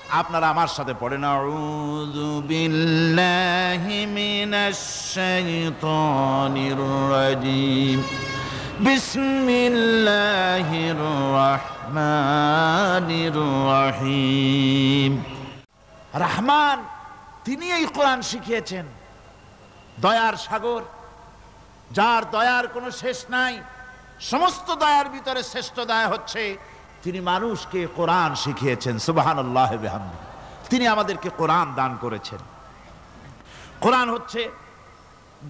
আপনারা আমার সাথে পড়েন, আউযু বিল্লাহি মিনাশ শাইতানির রাজীম, বিসমিল্লাহির রহমানির রহিম। রহমান, তিনি এই কোরআন শিখিয়েছেন, দয়ার সাগর, যার দয়ার কোনো শেষ নাই। সমস্ত দয়ার ভিতরে শ্রেষ্ঠ দয়া হচ্ছে তিনি মানুষকে কোরআন শিখিয়েছেন। সুবহানাল্লাহ ওয়া বিহামদিহি। তিনি আমাদেরকে কোরআন দান করেছেন। কোরআন হচ্ছে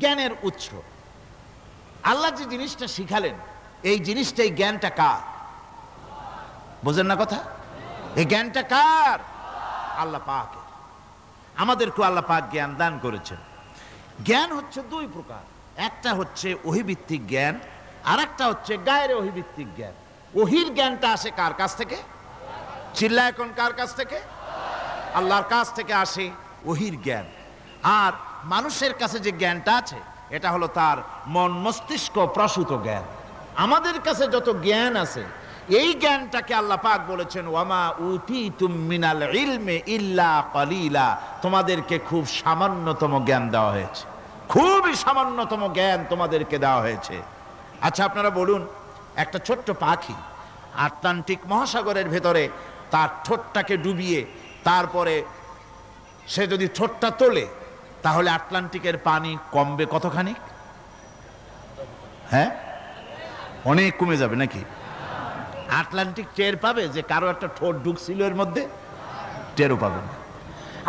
জ্ঞানের উৎস। আল্লাহ যে জিনিসটা শিখালেন, এই জিনিসটা, এই জ্ঞানটা কার? বোঝেন না কথা? এই জ্ঞানটা কার? আল্লাহ পাকের। আমাদেরকে আল্লাহ পাক জ্ঞান দান করেছেন। জ্ঞান হচ্ছে দুই প্রকার, একটা হচ্ছে ওহীভিত্তিক জ্ঞান, আর একটা হচ্ছে গায়রে ওহীভিত্তিক জ্ঞান। ওহীর জ্ঞানটা আসে কার কাছ থেকে? চিল্লায় কোন কার কাছ থেকে? আল্লাহর কাছ থেকে আসে ওহীর জ্ঞান। আর মানুষের কাছে যে জ্ঞানটা আছে, এটা হলো তার মন মস্তিষ্ক প্রসূত জ্ঞান। আমাদের কাছে যত জ্ঞান আছে, এই জ্ঞানটাকে আল্লাহ পাক বলেছেন, ওয়ামা উতীতুম মিনাল ইলমি ইল্লা কালিলা। তোমাদেরকে খুব সামান্যতম জ্ঞান দেওয়া হয়েছে, খুবই সামান্যতম জ্ঞান তোমাদেরকে দেওয়া হয়েছে। আচ্ছা, আপনারা বলুন, একটা ছোট্ট পাখি আটলান্টিক মহাসাগরের ভেতরে তার ঠোঁটটাকে ডুবিয়ে তারপরে সে যদি ঠোঁটটা তোলে, তাহলে আটলান্টিকের পানি কমবে কতখানি? হ্যাঁ, অনেক কমে যাবে নাকি? আটলান্টিক টের পাবে যে কারো একটা ঠোঁট ঢুকছিল এর মধ্যে? টেরও পাবে না।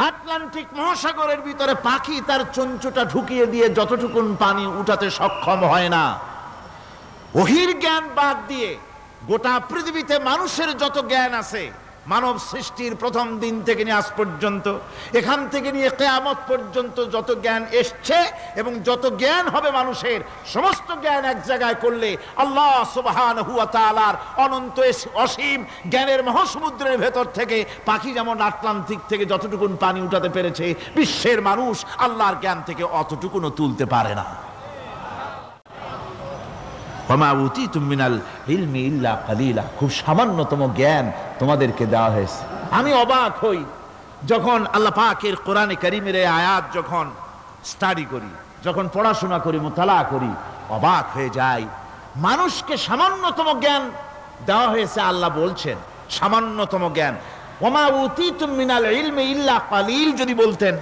আটলান্টিক মহাসাগরের ভিতরে পাখি তার চঞ্চুটা ঢুকিয়ে দিয়ে যতটুকুন পানি উঠাতে সক্ষম হয় না। ওহীর জ্ঞান বাদ দিয়ে গোটা পৃথিবীতে মানুষের যত জ্ঞান আছে, মানব সৃষ্টির প্রথম দিন থেকে নিয়ে আজ পর্যন্ত, এখান থেকে নিয়ে কিয়ামত পর্যন্ত যত জ্ঞান এসছে এবং যত জ্ঞান হবে মানুষের, সমস্ত জ্ঞান এক জায়গায় করলে আল্লাহ সুবহানাহু ওয়া তাআলার অনন্ত অসীম জ্ঞানের মহাসমুদ্রের ভেতর থেকে পাখি যেমন আটলান্টিক থেকে যতটুকুন পানি উঠাতে পেরেছে, বিশ্বের মানুষ আল্লাহর জ্ঞান থেকে অতটুকুনও তুলতে পারে না। ওয়ামা উতীতুম মিনাল ইলমি ইল্লা কালিলা। খুব সামান্যতম জ্ঞান তোমাদেরকে দেওয়া হয়েছে। আমি অবাক হই যখন আল্লাহ পাকের কোরআনে কারীমের এই আয়াত যখন স্টাডি করি, যখন পড়াশোনা করি, মুতালা করি, অবাক হয়ে যাই। মানুষকে সামান্যতম জ্ঞান দেওয়া হয়েছে। আল্লাহ বলছেন সামান্যতম জ্ঞান। ওয়ামা উতীতুম মিনাল ইলমি ইল্লা কালিল যদি বলতেন,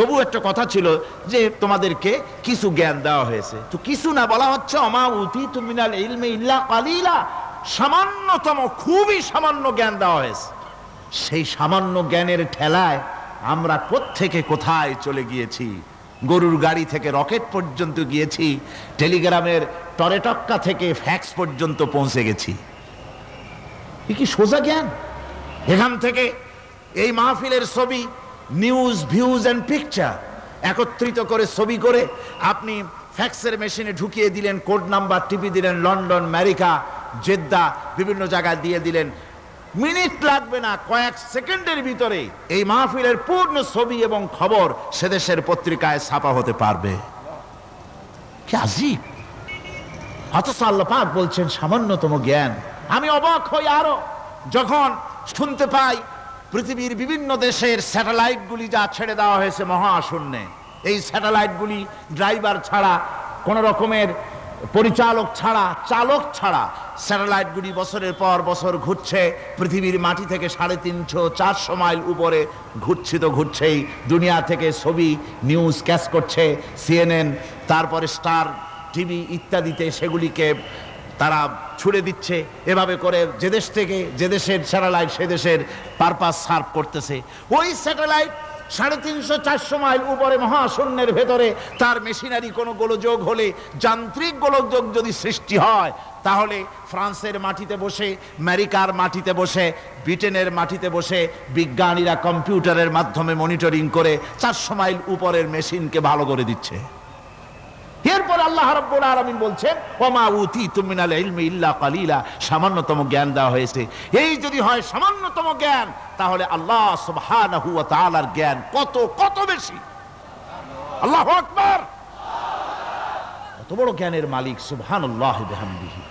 তবু একটা কথা ছিল যে তোমাদেরকে কিছু জ্ঞান দেওয়া হয়েছে। তো কিছু না, বলা হচ্ছে ওমা উতীতুম মিনাল ইলমি ইল্লা কালিলা, সামান্যতম, খুবই সামান্য জ্ঞান দেওয়া হয়েছে। সেই সামান্য জ্ঞানের ঠেলায় আমরা কোত্থেকে কোথায় চলে গিয়েছি। গরুর গাড়ি থেকে রকেট পর্যন্ত গিয়েছি, টেলিগ্রামের টরেটক্কা থেকে ফ্যাক্স পর্যন্ত পৌঁছে গেছি। এ কি সোজা জ্ঞান? এখান থেকে এই মাহফিলের ছবি, নিউজ, ভিউজ এন্ড পিকচার একত্রিত করে ছবি করে আপনি ফ্যাক্সের মেশিনে ঢুকিয়ে দিলেন, কোড নাম্বার টিপি দিলেন, লন্ডন, আমেরিকা, জেদ্দা, বিভিন্ন জায়গায় দিয়ে দিলেন। মিনিট লাগবে না, কয়েক সেকেন্ডের ভিতরে এই মাহফিলের পূর্ণ ছবি এবং খবর সে দেশের পত্রিকায় ছাপা হতে পারবে। কি আজীব! অথচ আল্লাহ পাক বলছেন সামান্যতম জ্ঞান। আমি অবাক হই আরো যখন শুনতে পাই পৃথিবীর বিভিন্ন দেশের স্যাটেলাইটগুলি যা ছেড়ে দেওয়া হয়েছে মহাশূন্যে, এই স্যাটেলাইটগুলি ড্রাইভার ছাড়া, কোন রকমের পরিচালক ছাড়া, চালক ছাড়া স্যাটেলাইটগুলি বছরের পর বছর ঘুরছে পৃথিবীর মাটি থেকে 350-400 মাইল উপরে ঘুরছে। তো ঘুরছেই, দুনিয়া থেকে ছবি, নিউজ ক্যাচ করছে, CNN, তারপরে স্টার টিভি ইত্যাদিতে সেগুলিকে তারা ছুড়ে দিচ্ছে। এভাবে করে যে দেশ থেকে যে দেশের স্যাটেলাইট সে দেশের পারপাস সার্ভ করতেছে। ওই স্যাটেলাইট 350-400 মাইল উপরে মহাশূন্যের ভেতরে তার মেশিনারি কোনো গোলযোগ হলে, যান্ত্রিক গোলযোগ যদি সৃষ্টি হয়, তাহলে ফ্রান্সের মাটিতে বসে, আমেরিকার মাটিতে বসে, ব্রিটেনের মাটিতে বসে বিজ্ঞানীরা কম্পিউটারের মাধ্যমে মনিটরিং করে 400 মাইল উপরের মেশিনকে ভালো করে দিচ্ছে। এরপর আল্লাহ রাব্বুল আলামিন বলছেন ওয়ামা উতীতুম মিনাল ইলমি ইল্লা কালিলা, সামান্যতম জ্ঞান দেওয়া হয়েছে। এই যদি হয় সামান্যতম জ্ঞান, তাহলে আল্লাহ সুবহানাহু ওয়া তাআলার জ্ঞান কত কত বেশি। আল্লাহু আকবার! কত বড় জ্ঞানের মালিক, সুবহানাল্লাহি বিহামদিহি।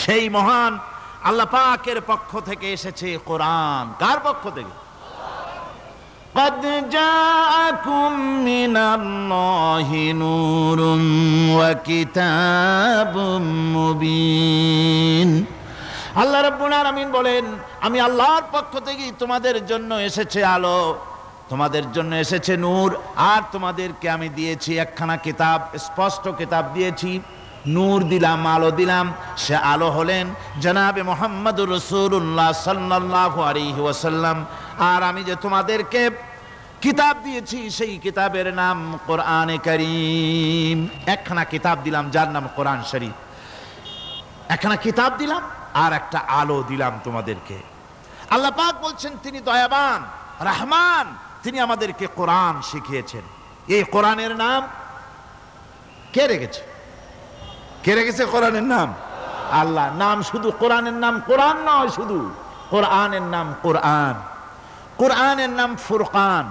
সেই মহান আল্লাহ পাকের পক্ষ থেকে এসেছে কোরআন। কার পক্ষ থেকে? قد جاءكم من الله نور وكتاب مبين আল্লাহ রাব্বুল আলামিন বলেন, আমি আল্লাহর পক্ষ থেকে তোমাদের জন্য এসেছে আলো, তোমাদের জন্য এসেছে নূর, আর তোমাদেরকে আমি দিয়েছি একখানা কিতাব, স্পষ্ট কিতাব দিয়েছি। নূর দিলাম, আলো দিলাম। সে আলো হলেন জনাবে মুহাম্মদুর রাসূলুল্লাহ সাল্লাল্লাহু আলাইহি ওয়াসাল্লাম। আর আমি যে তোমাদেরকে কিতাব দিয়েছি সেই কিতাবের নাম কোরআনে কারীম। একখানা কিতাব দিলাম যার নাম কোরআন শরীফ। একখানা কিতাব দিলাম আর একটা আলো দিলাম তোমাদেরকে। আল্লাহ পাক বলছেন তিনি দয়াবান রহমান, তিনি আমাদেরকে কোরআন শিখিয়েছেন। এই কোরআনের নাম কে রেখেছে? কে রেখেছে কোরআনের নাম? আল্লাহ। নাম শুধু কোরআনের নাম কোরআন নয়, শুধু কোরআনের নাম কোরআন। কোরআনের নাম ফুরকান,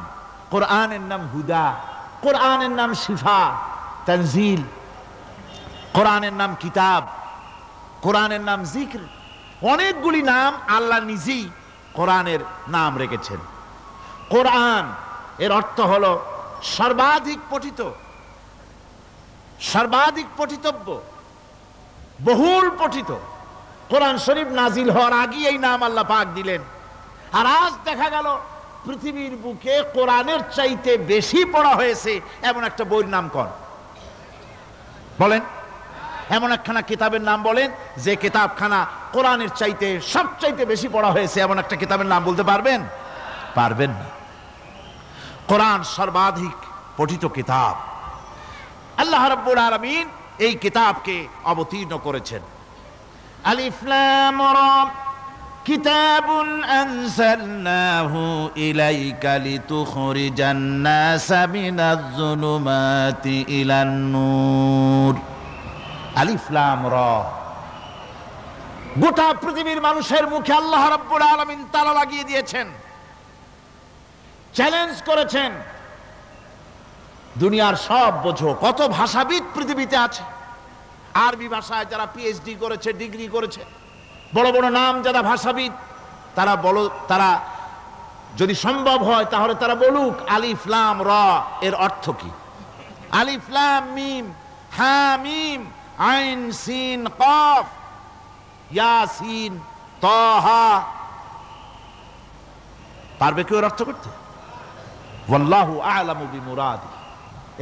কোরআনের নাম হুদা, কোরআনের নাম শিফা তানজিল, কোরআনের নাম কিতাব, কোরআনের নাম জিক্র। অনেকগুলি নাম আল্লাহ নিজেই কোরআনের নাম রেখেছেন। কোরআন এর অর্থ হলো সর্বাধিক পঠিত, সর্বাধিক পঠিতব্য, বহুল পঠিত। কোরআন শরীফ নাজিল হওয়ার আগে এই নাম আল্লাহ পাক দিলেন। আর আজ দেখা গেল পৃথিবীর বুকে কোরআনের চাইতে বেশি পড়া হয়েছে এমন একটা বইয়ের নাম কোন? বলেন, এমন একখানা কিতাবের নাম বলেন যে কিতাবখানা কোরআনের চাইতে সবচাইতে বেশি পড়া হয়েছে, এমন একটা কিতাবের নাম বলতে পারবেন? পারবেন না। কোরআন সর্বাধিক পঠিত কিতাব। আল্লাহ রাব্বুল আলামিন এই কিতাবকে অবতীর্ণ করেছেন। আলিফ লাম রা কিতাবুন আনজালনাহু ইলাইকা লিতুখরিজান নাসা মিনাজ যুলুমাতি ইলান নূর। আলিফ লাম রা। গোটা পৃথিবীর মানুষের মুখে আল্লাহ রাব্বুল আলামিন তালা লাগিয়ে দিয়েছেন, চ্যালেঞ্জ করেছেন, দুনিয়ার সব বোঝো। কত ভাষাবিদ পৃথিবীতে আছে, আরবি ভাষায় যারা পিএইচডি করেছে, ডিগ্রি করেছে, বড় বড় নাম যারা ভাষাবিদ, তারা যদি সম্ভব হয় তাহলে তারা বলুক আলিফ লাম রা এর অর্থ কি। আলিফ লাম মিম হা মিম আইন সিন কফ ইয়াসিন তাহা। পারবে কেউ এর অর্থ করতে? ওয়াল্লাহু আ'লামু বিমুরাদি।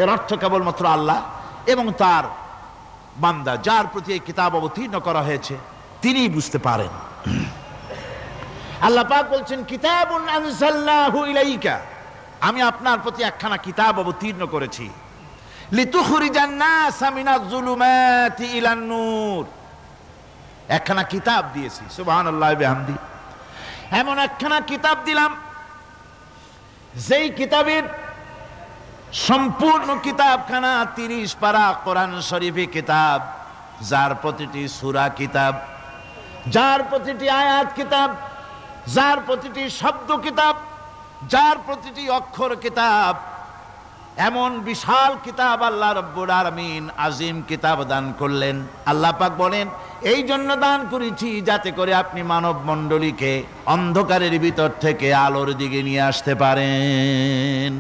এর অর্থ কেবলমাত্র আল্লাহ এবং তার বান্দা, যার প্রতি এই কিতাব অবতীর্ণ করা হয়েছে, তিনিই বুঝতে পারেন। আল্লাহ পাক বলছেন কিতাবুন আনজালনাহু ইলাইকা, আমি আপনার প্রতি একখানা কিতাব অবতীর্ণ করেছি। লিতুখরিজান নাসা মিনাজ যুলুমাতি ইলান নূর। একখানা কিতাব দিয়েছি, সুবহানাল্লাহ বিহামদি। এমন একখানা কিতাব দিলাম যেই কিতাবের সম্পূর্ণ কিতাবখানা 30 পারা কোরআন শরীফে কিতাব, যার প্রতিটি সূরা কিতাব, যার প্রতিটি আয়াত কিতাব, যার প্রতিটি শব্দ কিতাব, যার প্রতিটি অক্ষর কিতাব। এমন বিশাল কিতাব আল্লাহ রাব্বুল আলামিন আজিম কিতাব দান করলেন। আল্লাহ পাক বলেন এই জন্য দান করেছি যাতে করে আপনি মানব মণ্ডলীকে অন্ধকারের ভিতর থেকে আলোর দিকে নিয়ে আসতে পারেন।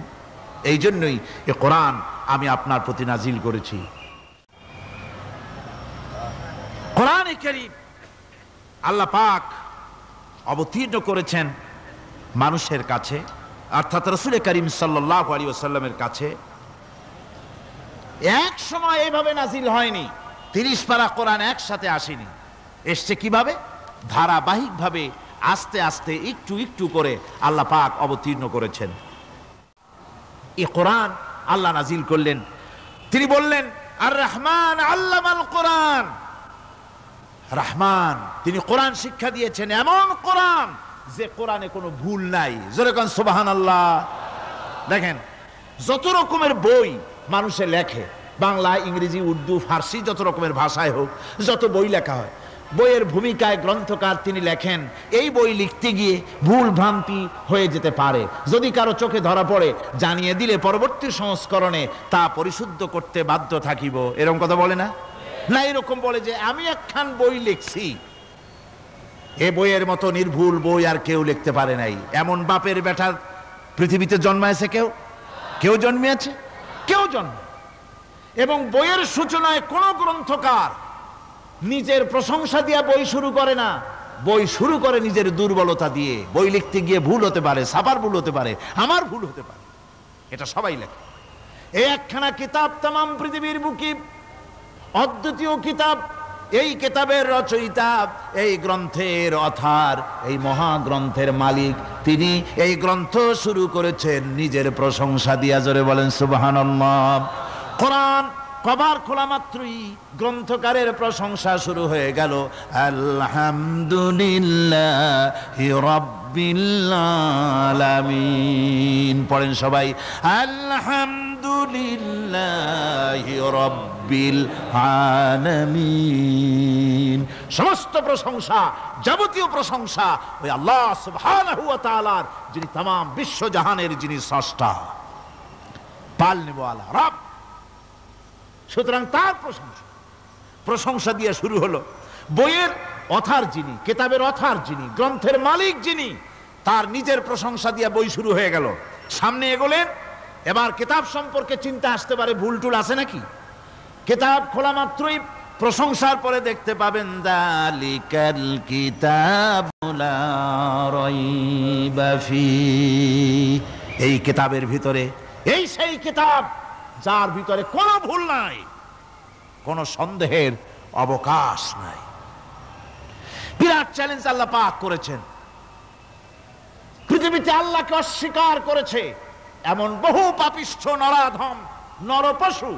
এই জন্যই এই কোরআন আমি আপনার প্রতি নাজিল করেছি। কোরআনে কারীম আল্লাহ পাক অবতীর্ণ করেছেন মানুষের কাছে, অর্থাৎ রাসূল করিম সাল্লাল্লাহু আলাইহি ওয়াসাল্লামের কাছে। এক সময় এইভাবে নাজিল হয়নি, 30 পারা কোরআন একসাথে আসেনি। এসছে কিভাবে? ধারাবাহিকভাবে আস্তে আস্তে একটু একটু করে আল্লাহ পাক অবতীর্ণ করেছেন। এই কোরআন আল্লাহ নাজিল করলেন। তিনি বললেন আর রহমান আল্লামাল কোরআন। রহমান, তিনি কোরআন শিক্ষা দিয়েছেন, এমন কোরআন যে কোরআনে কোনো ভুল নাই। জোরে কোন সুবহানাল্লাহ। দেখেন যত রকমের বই মানুষে লেখে, বাংলা, ইংরেজি, উর্দু, ফার্সি, যত রকমের ভাষায় হোক, যত বই লেখা হয়, বইয়ের ভূমিকায় গ্রন্থকার তিনি লেখেন এই বই লিখতে গিয়ে ভুল ভ্রান্তি হয়ে যেতে পারে। যদি কারো চোখে ধরা পড়ে জানিয়ে দিলে পরবর্তী সংস্করণে তা পরিশুদ্ধ করতে বাধ্য থাকিব। এরকম কথা বলে না? না, এরকম বলে যে আমি একখান বই লিখছি, এ বইয়ের মতো নির্ভুল বই আর কেউ লিখতে পারে নাই। এমন বাপের বেটার পৃথিবীতে জন্মায়েছে কেউ? কেউ জন্মিয়েছে? কেউ জন্ম। এবং বইয়ের সূচনায় কোন গ্রন্থকার নিজের প্রশংসা দিয়ে বই শুরু করে না, বই শুরু করে নিজের দুর্বলতা দিয়ে। বই লিখতে গিয়ে ভুল হতে পারে, ছাপার ভুল হতে পারে, আমার ভুল হতে পারে, এটা সবাই লেখে। এই একখানা কিতাব তামাম পৃথিবীর বুকে অদ্বিতীয় কিতাব। এই কিতাবের রচয়িতা, এই গ্রন্থের অথার, এই মহাগ্রন্থের মালিক, তিনি এই গ্রন্থ শুরু করেছেন নিজের প্রশংসা দিয়া। জোরে বলেন সুবহানাল্লাহ। কোরআন কভার খোলা মাত্রই গ্রন্থকারের প্রশংসা শুরু হয়ে গেল। আলহামদুলিল্লাহি রাব্বিল আলামিন। পড়েন সবাই, আলহামদুলিল্লাহি রাব্বিল আলামিন। সমস্ত প্রশংসা, যাবতীয় প্রশংসা ওই আল্লাহ সুবহানাহু ওয়া তাআলার, যিনি तमाम বিশ্ব জাহানের যিনি স্রষ্টা, পালনেওয়ালা রব। সুতরাং তার প্রশংসা দিয়ে শুরু হলো। বইয়ের অথার যিনি, কিতাবের অথার যিনি, গ্রন্থের মালিক যিনি, তার নিজের প্রশংসা দিয়ে বই শুরু হয়ে গেল। সামনে এগোলেন, এবার কিতাব সম্পর্কে চিন্তা আসতে পারে, ভুল টুল আছে নাকি? কিতাব খোলা মাত্রই প্রশংসার পরে দেখতে পাবেন যালিকাল কিতাবু লা রাইবা ফীহি। এই কিতাবের ভিতরে, এই সেই কিতাব যার ভিতরে কোনো ভুল নাই, কোনো সন্দেহের অবকাশ নাই। বিরাট চ্যালেঞ্জ আল্লাহ পাক করেছেন। পৃথিবীতে আল্লাহকে অস্বীকার করেছে এমন বহু পাপিষ্ঠ নরাধম নরপশু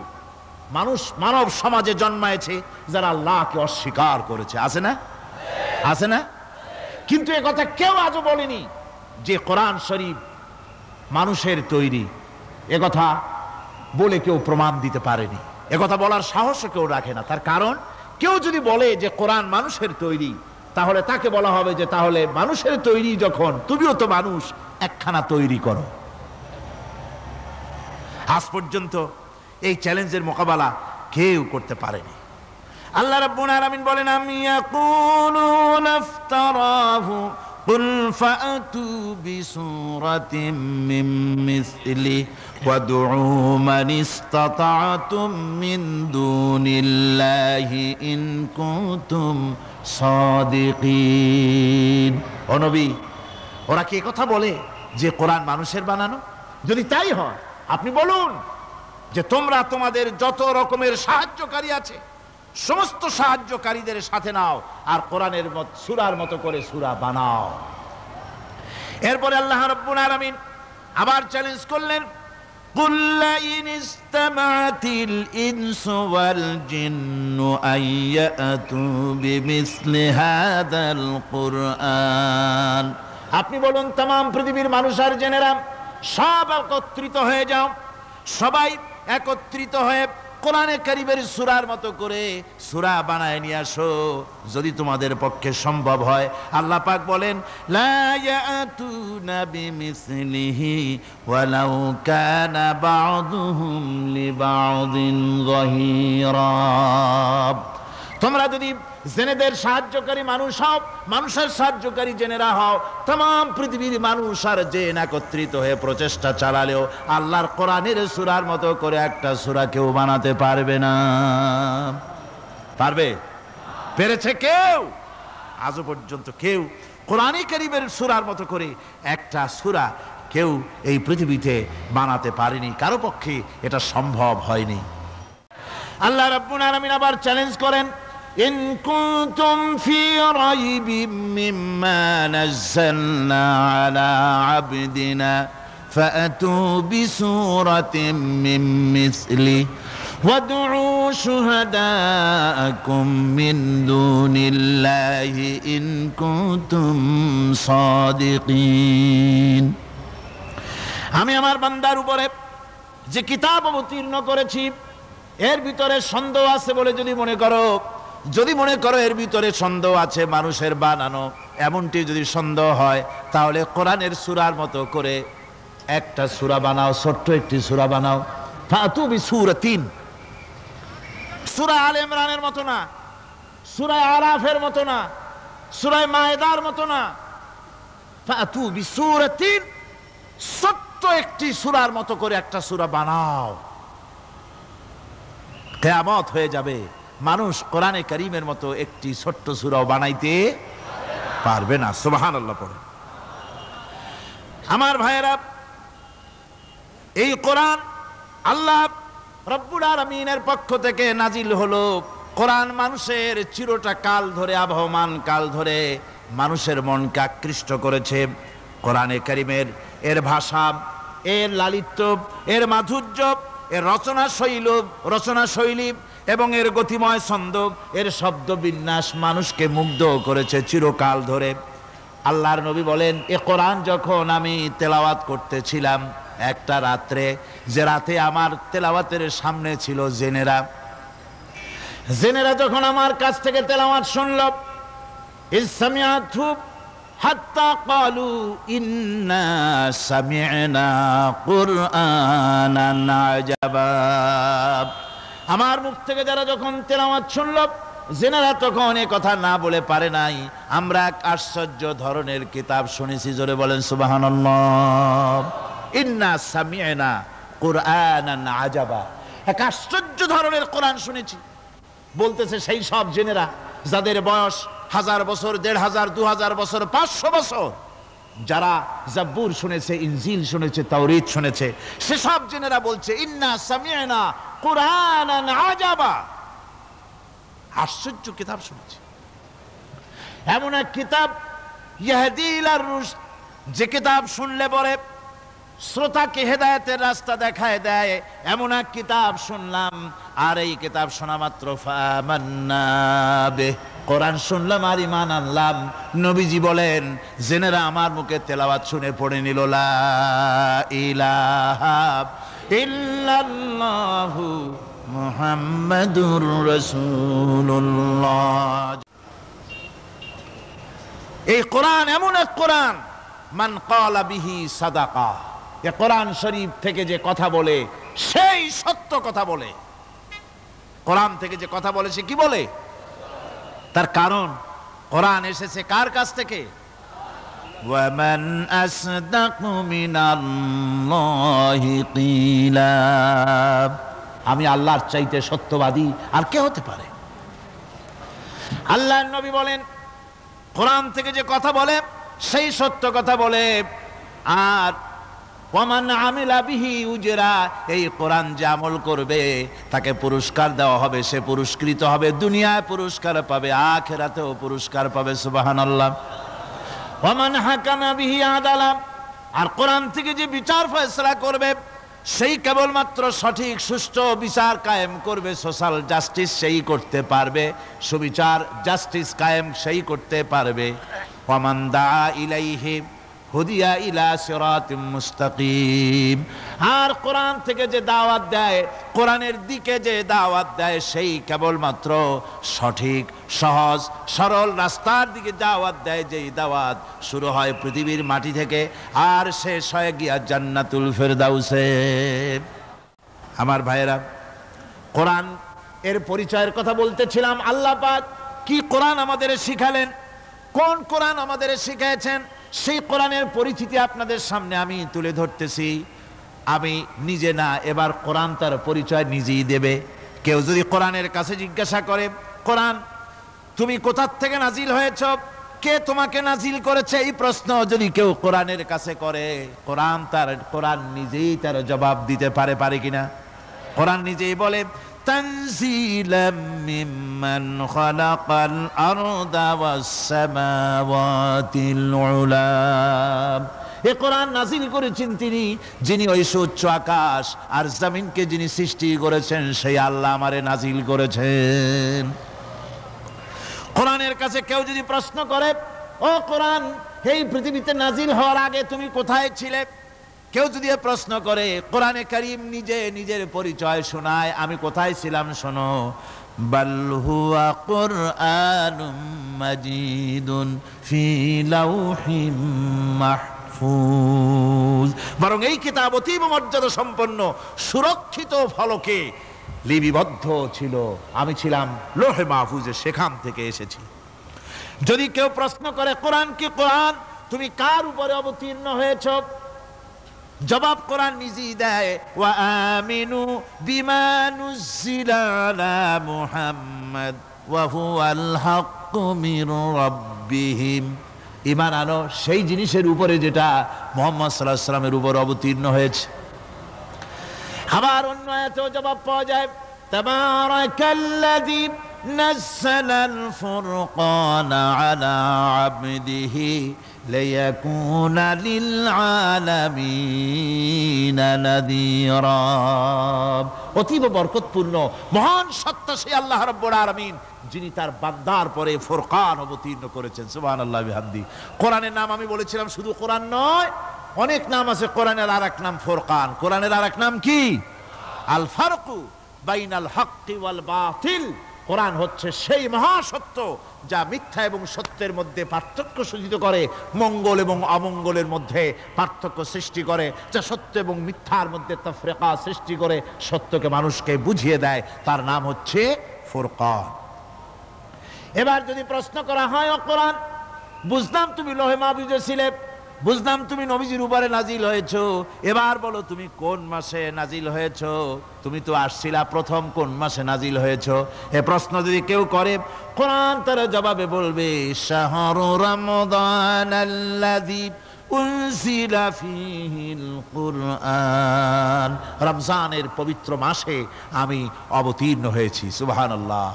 মানুষ মানব সমাজে জন্মায়েছে যারা আল্লাহকে অস্বীকার করেছে। আছে না? আছে না? কিন্তু একথা কেউ আজও বলেনি যে কোরআন শরীফ মানুষের তৈরি। একথা বলে কেউ প্রমাণ দিতে পারেনি, একথা বলার সাহসও কেউ রাখে না। তার কারণ, কেউ যদি বলে যে কোরআন মানুষের তৈরি, তাহলে তাকে বলা হবে যে তাহলে মানুষের তৈরি যখন, তুমিও তো মানুষ, একখানা তৈরি করো। আজ পর্যন্ত এই চ্যালেঞ্জের মোকাবেলা কেউ করতে পারেনি। আল্লাহ রাব্বুল আলামিন বলেন, আমি ইয়াকুলুনা ইফতারাহু কুল ফাতু বিসূরাতিন মিন মিসলি ওয়াদউ মান ইসতাতা'তুম মিন দুনিল্লাহি ইন কুনতুম সাদিকিন। ও নবী, ওরা কি কথা বলে যে কোরআন মানুষের বানানো? যদি তাই হয়, আপনি বলুন যে তোমরা তোমাদের যত রকমের সাহায্যকারী আছে সমস্ত সাহায্যকারীদের সাথে নাও আর কোরআনের সূরার মতো করে সূরা বানাও। এরপরে আল্লাহ রাব্বুল আলামিন আবার চ্যালেঞ্জ করলেন, কুল ইন ইসতামা'তিল ইনসু ওয়াল জিন্নু আইয়াতু বিমিসলি হাযাল কুরআন। আপনি বলুন, तमाम পৃথিবীর মানুষ আর জেনেরা সব একত্রিত হয়ে যাও, সবাই একত্রিত হয়ে কোরআনে কারীমের সূরার মতো করে সূরা বানায় নিয়ে আসো যদি তোমাদের পক্ষে সম্ভব হয়। আল্লাহ পাক বলেন, লা ইয়াতুনা বিমিসলিহি ওয়ালাউ কানা বা'দুহুম লিবা'দিন যাহিরা। তোমরা যদি জেনেদের সাহায্যকারী মানুষ হও, মানুষের সাহায্যকারী জেনেরা হও, तमाम পৃথিবীর মানুষ আর জেন একত্রিত হয়ে প্রচেষ্টা চালালেও আল্লাহর কোরআনের সূরার মতো করে একটা সূরা কেউ বানাতে পারবে না। পারবে? পেরেছে কেউ? আজও পর্যন্ত কেউ কোরআনে কারীমের সূরার মতো করে একটা সূরা কেউ এই পৃথিবীতে বানাতে পারেনি, কারো পক্ষে এটা সম্ভব হয়নি। আল্লাহ রাব্বুল আলামিন আবার চ্যালেঞ্জ করেন, ইন কুনতুম ফি রাইবিম মিম্মা নাযালনা আলা আবদিনা ফাআতু বিসূরাতিন মিন মিসলি ওয়াদউ শুহাদাআকুম মিন দুনিল্লাহি ইন কুনতুম সাদিকিন। আমি আমার বান্দার উপরে যে কিতাব অবতীর্ণ করেছি এর ভিতরে সন্দেহ আছে বলে যদি মনে করো এর ভিতরে সন্দেহ আছে মানুষের বানানো, এমনটি যদি সন্দেহ হয়, তাহলে কোরআনের সূরার মতো করে একটা সূরা বানাও, ছোট্ট একটি সূরা বানাও। ফাতু বিসূরাতিন, সূরা আলে ইমরানের মতো না, সূরা আরাফের মতো না, সূরা মায়েদার মতো না। ফাতু বিসূরাতিন, ছোট্ট ছোট্ট একটি সূরার মতো করে একটা সূরা বানাও, কিয়ামত হয়ে যাবে, মানুষ কোরআনে কারীমের মতো একটি ছোট্ট সূরাও বানাইতে পারবে না। সুবহানাল্লাহ পড়ে। আমার ভাইয়েরা, এই কোরআন আল্লাহ রব্বুল আলামিনের পক্ষ থেকে নাজিল হলো। কোরআন মানুষের চিরটা কাল ধরে, আবহমান কাল ধরে মানুষের মনকে আকৃষ্ট করেছে। কোরআনে কারীমের এর ভাষা, এর লালিত্য, এর মাধুর্য, এর রচনা শৈলী এবং এর গতিময় ছন্দ, এর শব্দ বিন্যাস মানুষকে মুগ্ধ করেছে চিরকাল ধরে। আল্লাহর নবী বলেন, এ কোরআন যখন আমি তেলাওয়াত করতেছিলাম একটা রাত্রে, যে রাতে আমার তেলাওয়াতের সামনে ছিল জেনেরা যখন আমার কাছ থেকে তেলাওয়াত শুনল, ইসসামিআতু হাত্তা ক্বালু ইন্না সামি'না কুরআনান আজাবা। আমার মুখ থেকে যারা যখন তেলাওয়াত শুনল, জেনারা তখন এ কথা না বলে পারে নাই, আমরা এক আশ্চর্য ধরনের কিতাব শুনেছি। জোরে বলেন সুবহানাল্লাহ। ইন্না সামি'না কুরআনান আজাবা, এক আশ্চর্য ধরনের কোরআন শুনেছি। বলতেছে সেই সব জেনেরা যাদের বয়স 1000 বছর, 1500, 2000 বছর, 500 বছর, যারা জাব্বুর শুনেছে, ইনজিল শুনেছে, তাওরীত শুনেছে, সেসব জেনেরা বলছে ইন্না সামি'না কুরআনান আজাবা, আশ্চর্য কিতাব শুনেছি। এমন এক কিতাব ইয়াহদি ইলার রুশদ, যে কিতাব শুনলে পরে শ্রোতাকে হেদায়েতের রাস্তা দেখায় দেয়, এমন এক কিতাব শুনলাম। আর এই কিতাব শোনা মাত্র ফামান্না বিহি, কোরআন শুনলাম আর ঈমান আনলাম। নবীজি বলেন, জেনেরা আমার মুখে তেলাওয়াত শুনে পড়ে নিল লা ইলাহা ইল্লাল্লাহু মুহাম্মাদুর রাসূলুল্লাহ। এই কোরআন এমন এক কোরআন, মান ক্বালা বিহি সাদাকা, এ কোরআন শরীফ থেকে যে কথা বলে সেই সত্য কথা বলে। কোরআন থেকে যে কথা বলে সে কি বলে? তার কারণ কোরআন এসেছে কার কাছ থেকে? ওয়ামান আসদাকু মিনাল্লাহি কিলা, আমি আল্লাহর চাইতে সত্যবাদী আর কে হতে পারে? আল্লাহর নবী বলেন, কোরআন থেকে যে কথা বলে সেই সত্য কথা বলে। আর ওয়ামান আমিলা বিহি উজরা, এই কোরআন যে আমল করবে তাকে পুরস্কার দেওয়া হবে, সে পুরস্কৃত হবে, দুনিয়ায় পুরস্কার পাবে, আখিরাতেও পুরস্কার পাবে। সুবহানাল্লাহ। ওয়ামান হাকামা বিহি আদালা, আর কোরআন থেকে যে বিচার ফয়সালা করবে সেই কেবলমাত্র সঠিক সুষ্ঠু বিচার কায়েম করবে, সোশ্যাল জাস্টিস সেই করতে পারবে, সুবিচার জাস্টিস কায়েম সেই করতে পারবে। ওয়ামান দাআ ইলাইহি হুদিয়া ইলা সিরাতিম মুস্তাকিম, আর কোরআন থেকে যে দাওয়াত দেয়, কোরআনের দিকে যে দাওয়াত দেয় সেই কেবলমাত্র সঠিক সহজ সরল রাস্তার দিকে দাওয়াত দেয়, যেই দাওয়াত শুরু হয় পৃথিবীর মাটি থেকে আর শেষ হয় গিয়া জান্নাতুল ফেরদাউসে। আমার ভাইয়েরা, কোরআন এর পরিচয়ের কথা বলতেছিলাম। আল্লাহ পাক কি কোরআন আমাদের শিখালেন, কোন কোরআন আমাদের শিখিয়েছেন, সেই কোরআনের পরিচিতি আপনাদের সামনে আমি তুলে ধরতেছি। আমি নিজে না, এবার কোরআন তার পরিচয় নিজেই দেবে। কেউ যদি কোরআনের কাছে জিজ্ঞাসা করে, কোরআন তুমি কোথা থেকে নাজিল হয়েছ, কে তোমাকে নাজিল করেছে, এই প্রশ্ন যদি কেউ কোরআনের কাছে করে, কোরআন নিজেই তার জবাব দিতে পারে কিনা? কোরআন নিজেই বলে, তানজিলাম মিম্মান খালাকাল আরদা ওয়াস সামাওয়াতিল উলা, এ কোরআন নাজিল করেছেন তিনি, যিনি ওই সুউচ্চ আকাশ আর জমিনকে যিনি সৃষ্টি করেছেন, সেই আল্লাহ আমারে নাজিল করেছেন। কোরআনের কাছে কেউ যদি প্রশ্ন করে, ও কোরআন, এই পৃথিবীতে নাজিল হওয়ার আগে তুমি কোথায় ছিলে, কেউ যদি প্রশ্ন করে, কোরআনে কারীম নিজে নিজের পরিচয় শোনায়, আমি কোথায় ছিলাম শোনো। বাল হুয়া কুরআনুম মাজিদুন ফি লাউহিম মাহফুজ, বরং এই কিতাব অতীব মর্যাদা সম্পন্ন সুরক্ষিত ফলকে লিপিবদ্ধ ছিল, আমি ছিলাম লৌহে মাহফুজে, সেখান থেকে এসেছি। যদি কেউ প্রশ্ন করে, কোরআন কি, কোরআন তুমি কার উপরে অবতীর্ণ হয়েছ, জবাব কোরআন নিজেই দেয়, ওয়া আমিনু বিমা নুজিলা আলা মুহাম্মাদ ওয়া হুয়াল হাক্কু মির রাব্বিহিম। ঈমান আনো সেই জিনিসের উপরে যেটা মুহাম্মদ সাল্লাল্লাহু আলাইহি ওয়াসাল্লামের উপর অবতীর্ণ হয়েছে। আবার অন্য আয়াতেও জবাব পাওয়া যায়, তাবারাকাল্লাযী নাযালাল ফুরকানা আলা আবদিহি লিয়াকুনা লিল আলামিনা নাযীরা। অতীব বরকতপূর্ণ মহান সত্তা সেই আল্লাহ রাব্বুল আলামিন, যিনি তার বান্দার পরে ফুরকান অবতীর্ণ করেছেন। সুবহানাল্লাহ বিহামদি। কোরআনের নাম আমি বলেছিলাম শুধু কোরআন নয়, অনেক নাম আছে কোরআনের। আর এক নাম ফুরকান। কোরআনের আর এক নাম কি? আল ফারকু বাইনাল হাক্কি ওয়াল বাতিল। কোরআন হচ্ছে সেই মহাসত্য যা মিথ্যা এবং সত্যের মধ্যে পার্থক্য সূচিত করে, মঙ্গল এবং অমঙ্গলের মধ্যে পার্থক্য সৃষ্টি করে, যা সত্য এবং মিথ্যার মধ্যে তাফরিকা সৃষ্টি করে, সত্যকে মানুষকে বুঝিয়ে দেয়। তার নাম হচ্ছে ফুরকান। এবার যদি প্রশ্ন করা হয়, ও কোরআন, বুঝলাম তুমি লোহে মাহফুজে ছিলে, বুঝলাম তুমি নবীজির উপরে নাজিল হয়েছো, এবার বলো তুমি কোন মাসে নাজিল হয়েছো? তুমি তো আসছিলা প্রথম কোন মাসে নাজিল হয়েছো? এ প্রশ্ন যদি কেউ করে, কোরআন তার জবাবে বলবে, শাহরু রমাদানাল্লাযী উনজিলা ফীহিল কুরআন। রমজানের পবিত্র মাসে আমি অবতীর্ণ হয়েছি। সুবহানাল্লাহ।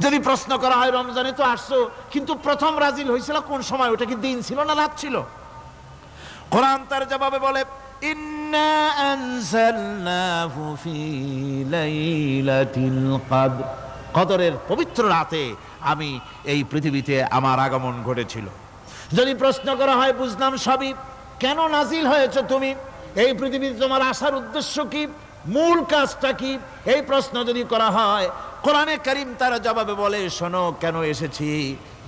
যদি প্রশ্ন করা হয়, রমজানে তো আসছো, কিন্তু প্রথম নাজিল হয়েছিল কোন সময়? ওটা কি দিন ছিল না রাত ছিল? কোরআন তার জবাবে বলে, ইন্না আনজালনাহু ফি লাইলাতিল কদর। কদরের পবিত্র রাতে আমি এই পৃথিবীতে আমার আগমন ঘটেছিল। যদি প্রশ্ন করা হয়, বুঝলাম সবই, কেন নাজিল হয়েছে তুমি? এই পৃথিবীতে তোমার আসার উদ্দেশ্য কি? মূল কাজটা কি? এই প্রশ্ন যদি করা হয়, কোরআনে কারীম তার জবাবে বলে, শোনো কেন এসেছি।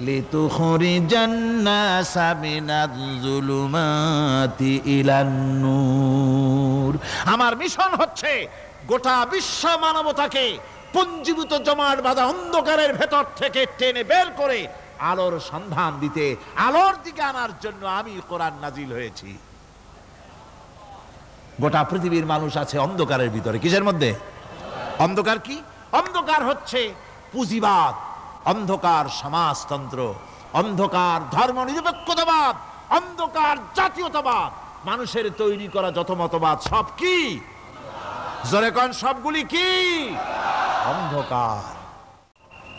লিতুখরিজান নাসা মিনাজ যুলুমাতি ইলান নূর। আমার মিশন হচ্ছে গোটা বিশ্ব মানবতাকে পুঞ্জীভূত জমাট বাঁধা অন্ধকারের ভেতর থেকে টেনে বের করে আলোর সন্ধান দিতে, আলোর দিকে আনার জন্য আমি কোরআন নাজিল হয়েছি। গোটা পৃথিবীর মানুষ আছে অন্ধকারের ভিতরে। কিসের মধ্যে? অন্ধকার কি? অন্ধকার হচ্ছে পুঁজিবাদ, অন্ধকার সমাজতন্ত্র, অন্ধকার ধর্ম নিরপেক্ষতাবাদ, অন্ধকার জাতীয়তাবাদ। মানুষের তৈরি করা যত মতবাদ সব কি? জোরে কোন, সবগুলি কি? অন্ধকার।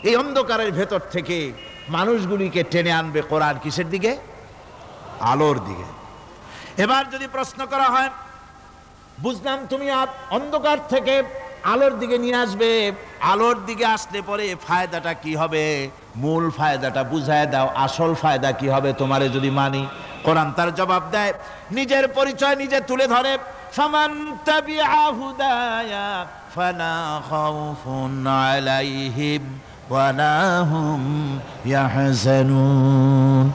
এই অন্ধকারের ভেতর থেকে মানুষগুলিকে টেনে আনবে কোরআন কিসের দিকে? আলোর দিকে। এবার যদি প্রশ্ন করা হয়, বুঝলাম তুমি অন্ধকার থেকে আলোর দিকে নিয়ে আসবে, আলোর দিকে আসলে পরে ফায়দাটা কি হবে? মূল ফায়দাটা বুঝায় দাও, আসল ফায়দা কি হবে তোমারে যদি মানি? কোরআন তার জবাব দেয়, নিজের পরিচয় নিজে তুলে ধরে, ফামান তাবিআ হুদায়া ফালা খাউফুন আলাইহিম ওয়ালা হুম ইয়াহজানুন।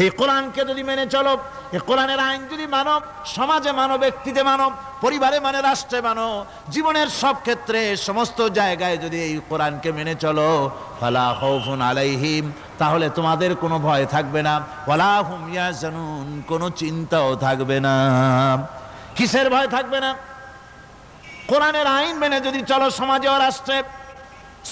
এই কোরআনকে যদি মেনে চলো, এই কোরআনের আইন যদি মানো, সমাজে মানো, ব্যক্তিতে মানো, পরিবারে মানে, রাষ্ট্রে মানো, জীবনের সব ক্ষেত্রে সমস্ত জায়গায় যদি এই কোরআনকে মেনে চলো, ফালা খাউফুন আলাইহিম, তাহলে তোমাদের কোনো ভয় থাকবে না, ওয়ালা হুম ইয়াহজানুন, কোনো চিন্তাও থাকবে না। কিসের ভয় থাকবে না? কোরআনের আইন মেনে যদি চলো সমাজে ও রাষ্ট্রে,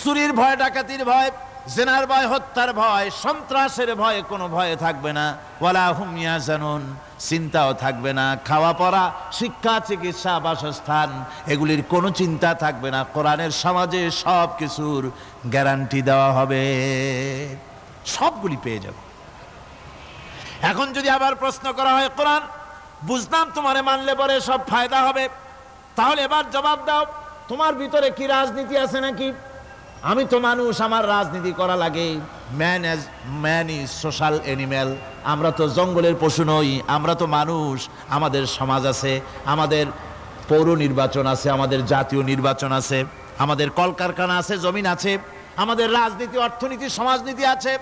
চুরির ভয়, ডাকাতির ভয়, জিনার ভয়, হত্যার ভয়, সন্ত্রাসের ভয় কোনো ভয় থাকবে না। ওয়ালা হুম ইয়াহজানুন, চিন্তাও থাকবে না। খাওয়া পড়া, শিক্ষা, চিকিৎসা, বাসস্থান, এগুলির কোনো চিন্তা থাকবে না। কোরআনের সমাজে সব কিছুর গ্যারান্টি দেওয়া হবে, সবগুলি পেয়ে যাব। এখন যদি আবার প্রশ্ন করা হয়, কোরআন বুঝলাম তোমারে মানলে পরে সব ফায়দা হবে, তাহলে এবার জবাব দাও, তোমার ভিতরে কি রাজনীতি আছে নাকি? আমি তো মানুষ, আমার রাজনীতি করা লাগে। Man is social animal. আমরা তো জঙ্গলের পশু নই, আমরা তো মানুষ। আমাদের সমাজ আছে, আমাদের পৌর নির্বাচন আছে, আমাদের জাতীয় নির্বাচন আছে, আমাদের কলকারখানা আছে, জমিন আছে, আমাদের রাজনীতি, অর্থনীতি, সমাজনীতি আছে,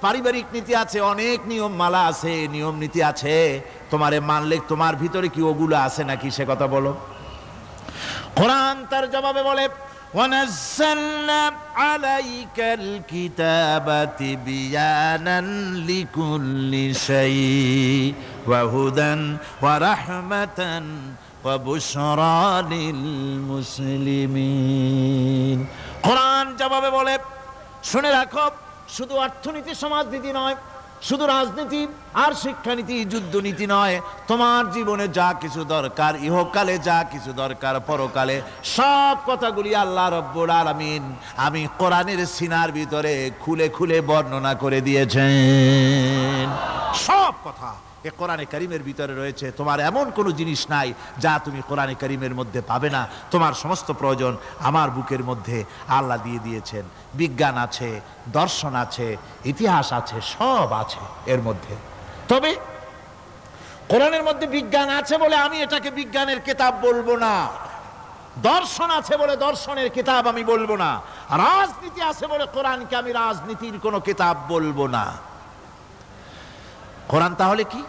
পারিবারিক নীতি আছে, অনেক নিয়ম মালা আছে, নিয়ম নীতি আছে। তোমারে মানলে তোমার ভিতরে কি ওগুলো আছে নাকি সে কথা বলো। কোরআন তার জবাবে বলে, وَنَزَّلْنَا عَلَيْكَ الْكِتَابَ تِبْيَانًا لِكُلِّ شَيْءٍ وَهُدًى وَرَحْمَةً ওয়া বুশরা লিল মুসলিমিন। কোরআন জবাবে বলে, শুনে রাখো, শুধু অর্থনীতি সমাজনীতি নয়, শুধু রাজনীতি আর শিক্ষানীতি যুদ্ধনীতি নয়, তোমার জীবনে যা কিছু দরকার, ইহকালে যা কিছু দরকার, পরকালে সব কথাগুলি আল্লাহ রব্বুল আলামিন আমি কোরআনের সিনার ভিতরে খুলে খুলে বর্ণনা করে দিয়েছেন। সব কথা এ কোরআনে কারীমের ভিতরে রয়েছে। তোমার এমন কোনো জিনিস নাই যা তুমি কোরআনে কারীমের মধ্যে পাবে না। তোমার সমস্ত প্রয়োজন আমার বুকের মধ্যে আল্লাহ দিয়ে দিয়েছেন। বিজ্ঞান আছে, দর্শন আছে, ইতিহাস আছে, সব আছে এর মধ্যে। তবে কোরআনের মধ্যে বিজ্ঞান আছে বলে আমি এটাকে বিজ্ঞানের কিতাব বলবো না, দর্শন আছে বলে দর্শনের কিতাব আমি বলবো না, রাজনীতি আছে বলে কোরআনকে আমি রাজনীতির কোনো কিতাব বলবো না। কোরআন তাহলে কি?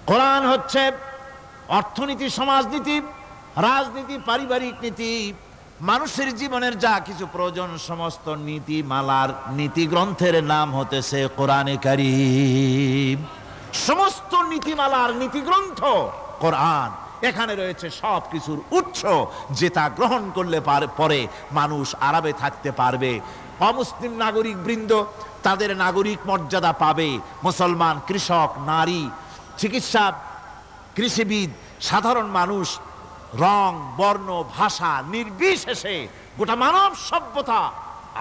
কোরআন হচ্ছে অর্থনীতি, সমাজনীতি, রাজনীতি, পারিবারিক নীতি, মানুষের জীবনের যা কিছু প্রয়োজন, সমস্ত নীতিমালার নীতি গ্রন্থের নাম হতেছে কোরআনে কারীম। সমস্ত নীতিমালার নীতি গ্রন্থ কোরআন। এখানে রয়েছে সব কিছুর উৎস, যেটা গ্রহণ করলে পরে মানুষ আরামে থাকতে পারবে। অমুসলিম নাগরিক বৃন্দ তাদের নাগরিক মর্যাদা পাবে। মুসলমান, কৃষক, নারী, চিকিৎসা, কৃষিবিদ, সাধারণ মানুষ, রং, বর্ণ, ভাষা নির্বিশেষে গোটা মানব সভ্যতা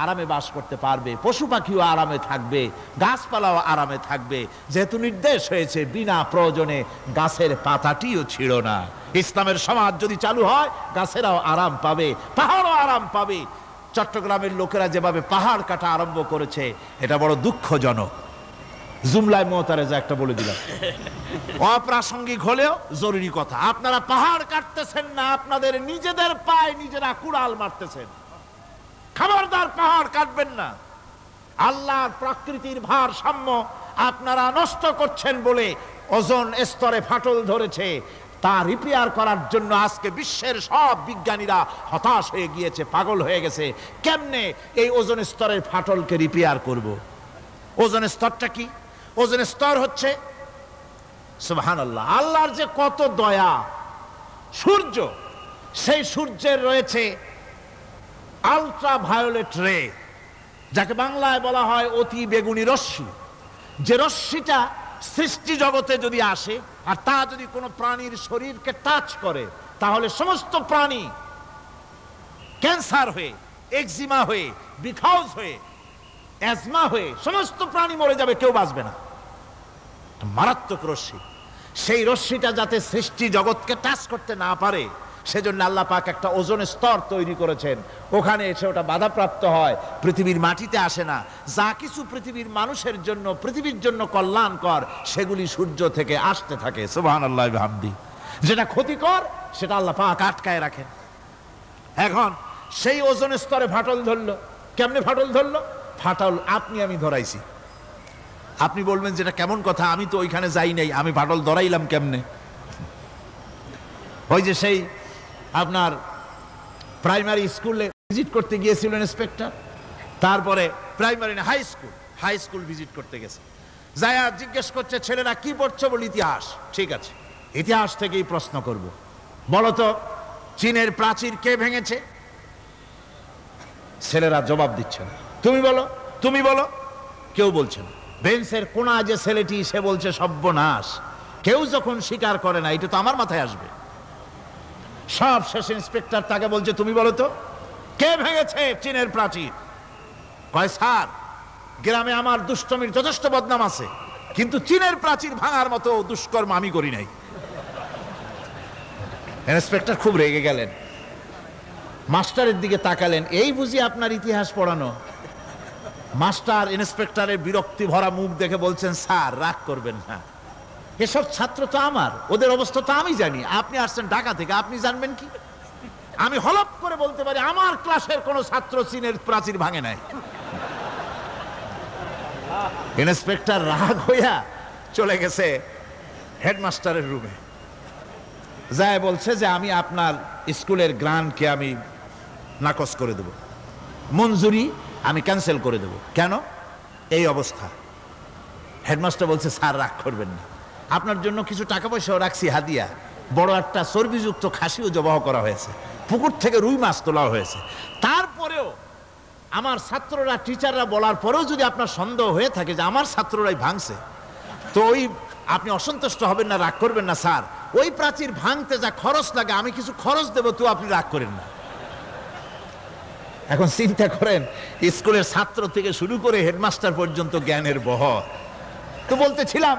আরামে বাস করতে পারবে। পশু পাখিও আরামে থাকবে, গাছপালাও আরামে থাকবে, যেহেতু নির্দেশ হয়েছে বিনা প্রয়োজনে গাছের পাতাটিও ছিঁড়ো না। ইসলামের সমাজ যদি চালু হয়, গাছেরাও আরাম পাবে, পাহাড়ও আরাম পাবে। চট্টগ্রামের লোকেরা যেভাবে পাহাড় কাটা আরম্ভ করেছে, এটা বড় দুঃখজনক। জুমলায় মুতারেজা একটা বলে দিলাম, অপ্রাসঙ্গিক হলেও জরুরি কথা। আপনারা পাহাড় কাটতেছেন না, আপনাদের নিজেদের পায়ে নিজেরা কুড়াল মারতেছেন। খবরদার পাহাড় কাটবেন না। আল্লাহর প্রকৃতির ভারসাম্য আপনারা নষ্ট করছেন বলে ওজোন স্তরে ফাটল ধরেছে। তা রিপেয়ার করার জন্য আজকে বিশ্বের সব বিজ্ঞানীরা হতাশ হয়ে গিয়েছে, পাগল হয়ে গেছে। কেমনে এই ওজোন স্তরের ফাটলকে রিপেয়ার করব? ওজোন স্তরটা কি? ওজোন স্তর হচ্ছে, সুবহানাল্লাহ, আল্লাহর যে কত দয়া। সূর্য, সেই সূর্যের রয়েছে আলট্রা ভায়োলেট রে, যাকে বাংলায় বলা হয় অতি বেগুনি রশ্মি। যে রশ্মিটা সৃষ্টি জগতে যদি আসে আর তা যদি কোনো প্রাণীর শরীরকে টাচ করে, তাহলে সমস্ত প্রাণী ক্যান্সার হয়ে, এক্সিমা হয়ে, বিখাউজ হয়ে, অ্যাজমা হয়ে সমস্ত প্রাণী মরে যাবে, কেউ বাঁচবে না। মারাত্মক রশ্মি। সেই রশ্মিটা যাতে সৃষ্টি জগৎকে টাচ করতে না পারে, সেজন্য আল্লাহ পাক একটা ওজোন স্তর তৈরি করেছেন। ওখানে এসে ওটা বাধাপ্রাপ্ত হয়, পৃথিবীর মাটিতে আসে না। যা কিছু পৃথিবীর মানুষের জন্য, পৃথিবীর জন্য কল্যাণকর, সেগুলি সূর্য থেকে আসতে থাকে। সুবহানাল্লাহ ওয়া বিহামদি। যেটা ক্ষতিকর, সেটা আল্লাহ পাক আটকায় রাখেন। এখন সেই ওজোন স্তরে ফাটল ধরলো। কেমনে ফাটল ধরলো? ফাটল আপনি আমি ধরাইছি। আপনি বলবেন যেটা কেমন কথা, আমি তো ওইখানে যাই নাই, আমি ফাটল ধরাইলাম কেমনে? ওই যে সেই আপনার প্রাইমারি স্কুলে ভিজিট করতে গিয়েছিলেন ইন্সপেক্টর, তারপরে প্রাইমারি না হাই স্কুল ভিজিট করতে গেছে। যায়া জিজ্ঞেস করছে, ছেলেরা কি পড়ছে? বলে ইতিহাস। ঠিক আছে, ইতিহাস থেকেই প্রশ্ন করব। বলো তো, চীনের প্রাচীর কে ভেঙেছে? ছেলেরা জবাব দিচ্ছে না। তুমি বলো, তুমি বলো। কেউ বলছে না। বেঞ্চের কোনা যে ছেলেটি, সে বলছে সর্বনাশ। কেউ যখন স্বীকার করে না, এটা তো আমার মাথায় আসবে। সব শেষ ইন্সপেক্টর তাকে বলছে, তুমি বলো তো, কে ভেঙেছে চীনের প্রাচীর? কয়, স্যার, গ্রামে আমার দুষ্টমির যথেষ্ট বদনাম আছে, কিন্তু চীনের প্রাচীর ভাঙার মতো দুষ্কর্ম আমি করি নাই। ইন্সপেক্টর খুব রেগে গেলেন, মাস্টারের দিকে তাকালেন। এই বুঝি আপনার ইতিহাস পড়ানো? মাস্টার ইন্সপেক্টরের বিরক্তি ভরা মুখ দেখে বলছেন, স্যার রাগ করবেন না, এসব ছাত্র তো আমার, ওদের অবস্থা তো আমি জানি। আপনি আসছেন ঢাকা থেকে, আপনি জানবেন কি? আমি হলপ করে বলতে পারি, আমার ক্লাসের কোন ছাত্র চীনের প্রাচীর ভাঙে নাই। ইন্সপেক্টর রাগ হইয়া চলে গেছে হেডমাস্টারের রুমে, যায় বলছে যে আমি আপনার স্কুলের গ্রান্টকে আমি নাকচ করে দেব, মঞ্জুরি আমি ক্যান্সেল করে দেব। কেন? এই অবস্থা। হেডমাস্টার বলছে, স্যার রাগ করবেন না, আপনার জন্য কিছু টাকা পয়সাও রাখছি হাদিয়া, বড় একটা চর্বিযুক্ত খাসিও জবাহ করা হয়েছে, পুকুর থেকে রুই মাছ তোলা হয়েছে। তারপরেও আমার ছাত্ররা, টিচাররা বলার পরেও যদি আপনার সন্দেহ হয়ে থাকে যে আমার ছাত্ররাই ভাঙছে, তো ওই আপনি অসন্তুষ্ট হবেন না, রাগ করবেন না। স্যার, ওই প্রাচীর ভাঙতে যা খরচ লাগে আমি কিছু খরচ দেবো, তো আপনি রাগ করেন না। এখন চিন্তা করেন, স্কুলের ছাত্র থেকে শুরু করে হেডমাস্টার পর্যন্ত জ্ঞানের বহর। তো বলতেছিলাম,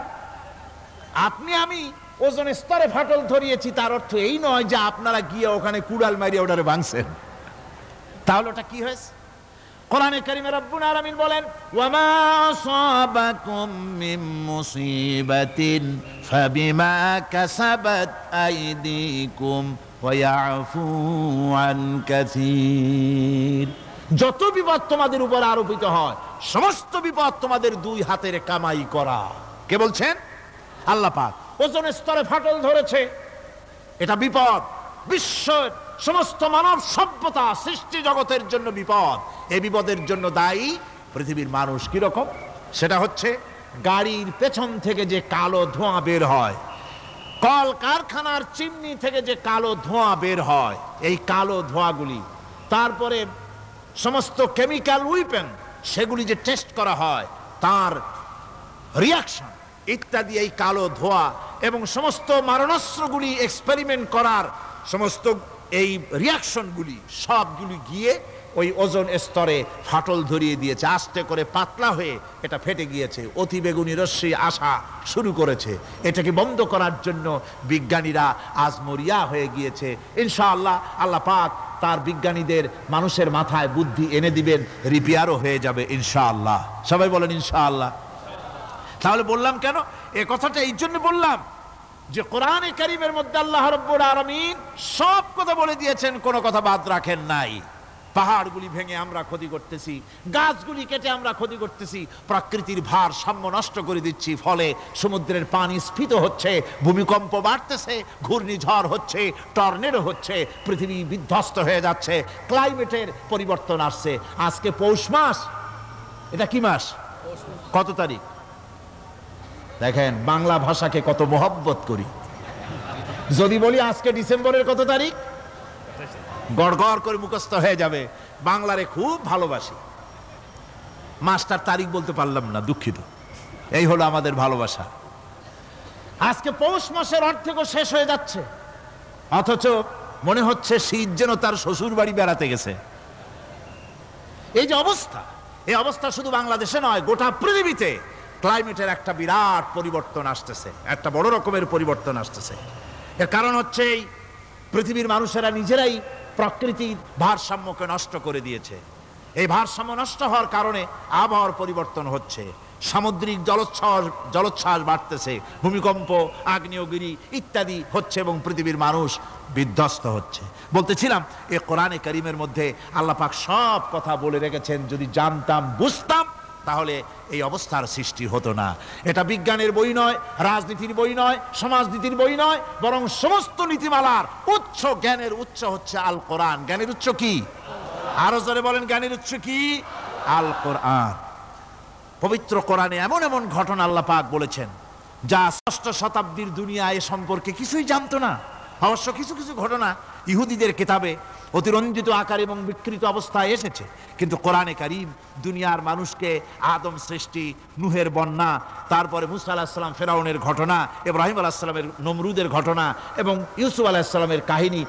আপনি আমি ওজন স্তরে ফাটল ধরিয়েছি, তার অর্থ এই নয় যে আপনারা গিয়ে ওখানে কুড়াল মারিয়ে ওটারে ভাঙছেন। তাহলে ওটা কি হয়েছে? কোরআনে কারীমে রব্বুল আলামিন বলেন, ওয়ামা আসাবাকুম মিন মুসিবাতিন ফাবিমা কাসাবাত আইদিকুম ওয়া ইয়াফু আন কাসীর। যত বিপদ তোমাদের উপর আরোপিত হয়, সমস্ত বিপদ তোমাদের দুই হাতের কামাই করা। কে বলছেন? আল্লাহ পাক। ওজন স্তরে ফাটল ধরেছে, এটা বিপদ। বিশ্বের সমস্ত মানব সভ্যতা, সৃষ্টি জগতের জন্য বিপদ। এই বিপদের জন্য দায়ী পৃথিবীর মানুষ। কিরকম? সেটা হচ্ছে গাড়ির পেছন থেকে যে কালো ধোঁয়া বের হয়, কল কারখানার চিমনি থেকে যে কালো ধোঁয়া বের হয়, এই কালো ধোঁয়াগুলি, তারপরে সমস্ত কেমিক্যাল উইপেন সেগুলি যে টেস্ট করা হয়, তার রিয়াকশন ইত্যাদি, এই কালো ধোঁয়া এবং সমস্ত মারণাস্ত্রগুলি এক্সপেরিমেন্ট করার সমস্ত এই রিয়াকশনগুলি সবগুলি গিয়ে ওই ওজন স্তরে ফাটল ধরিয়ে দিয়েছে। আস্তে করে পাতলা হয়ে এটা ফেটে গিয়েছে, অতি বেগুনি রশ্মি আসা শুরু করেছে। এটাকে বন্ধ করার জন্য বিজ্ঞানীরা আজ মরিয়া হয়ে গিয়েছে। ইনশাআল্লাহ আল্লাহ পাক তার বিজ্ঞানীদের মানুষের মাথায় বুদ্ধি এনে দিবেন, রিপেয়ারও হয়ে যাবে ইনশাআল্লাহ। সবাই বলেন ইনশাআল্লাহ। তাহলে বললাম কেন এ কথাটা? এই জন্য বললাম যে কোরআনে কারীমের মধ্যে আল্লাহ রাব্বুল আলামিন সব কথা বলে দিয়েছেন, কোনো কথা বাদ রাখেন নাই। পাহাড়গুলি ভেঙে আমরা ক্ষতি করতেছি, গাছগুলি কেটে আমরা ক্ষতি করতেছি, প্রকৃতির ভারসাম্য নষ্ট করে দিচ্ছি, ফলে সমুদ্রের পানি স্ফীত হচ্ছে, ভূমিকম্প বাড়তেছে, ঘূর্ণিঝড় হচ্ছে, টর্নেডো হচ্ছে, পৃথিবী বিধ্বস্ত হয়ে যাচ্ছে, ক্লাইমেটের পরিবর্তন আসছে। আজকে পৌষ মাস, এটা কি মাস? কত তারিখ? দেখেন বাংলা ভাষাকে কত মহব্বত করি। যদি বলি আজকে ডিসেম্বরের কত তারিখ, গড়গড় করে মুখস্থ হয়ে যাবে। বাংলারে খুব ভালোবাসি, মাসটার তারিখ বলতে পারলাম না, দুঃখিত। এই হলো আমাদের ভালোবাসা। আজকে পৌষ মাসের অর্ধেকও শেষ হয়ে যাচ্ছে, অথচ মনে হচ্ছে শীত যেন তার শ্বশুর বাড়ি বেড়াতে গেছে। এই যে অবস্থা, এই অবস্থা শুধু বাংলাদেশে নয়, গোটা পৃথিবীতে ক্লাইমেটের একটা বিরাট পরিবর্তন আসতেছে, একটা বড় রকমের পরিবর্তন আসতেছে। এর কারণ হচ্ছে এই পৃথিবীর মানুষেরা নিজেরাই প্রকৃতির ভারসাম্যকে নষ্ট করে দিয়েছে। এই ভারসাম্য নষ্ট হওয়ার কারণে আবহাওয়ার পরিবর্তন হচ্ছে, সামুদ্রিক জলোচ্ছ্বাস বাড়তেছে, ভূমিকম্প, আগ্নেয়গিরি ইত্যাদি হচ্ছে এবং পৃথিবীর মানুষ বিধ্বস্ত হচ্ছে। বলতেছিলাম এ কোরআনে কারীমের মধ্যে আল্লাহ পাক সব কথা বলে রেখেছেন। যদি জানতাম, বুঝতাম, তাহলে এই অবস্থার সৃষ্টি হতো না। এটা বিজ্ঞানের বই নয়, রাজনীতির বই নয়, সমাজনীতির বই নয়, বরং সমস্ত নীতিমালার উচ্চ, জ্ঞানের উচ্চ হচ্ছে আল কোরআন। জ্ঞানের উচ্চ কি? আরো জোরে বলেন, জ্ঞানের উচ্চ কি? আল কোরআন। পবিত্র কোরআনে এমন এমন ঘটনা আল্লাহ পাক বলেছেন যা ষষ্ঠ শতাব্দীর দুনিয়া এ সম্পর্কে কিছুই জানতো না। অবশ্য কিছু কিছু ঘটনা ইহুদিদের কিতাবে অতিরঞ্জিত আকার এবং বিকৃত অবস্থায় এসেছে, কিন্তু কোরআনে কারীম দুনিয়ার মানুষকে আদম সৃষ্টি, নূহের বন্যা, তারপরে মুসা আলাইহিস সালাম ফেরাউনের ঘটনা, ইব্রাহিম আলাইহিস সালামের নমরুদের ঘটনা এবং ইউসুফ আলাইহিস সালামের কাহিনী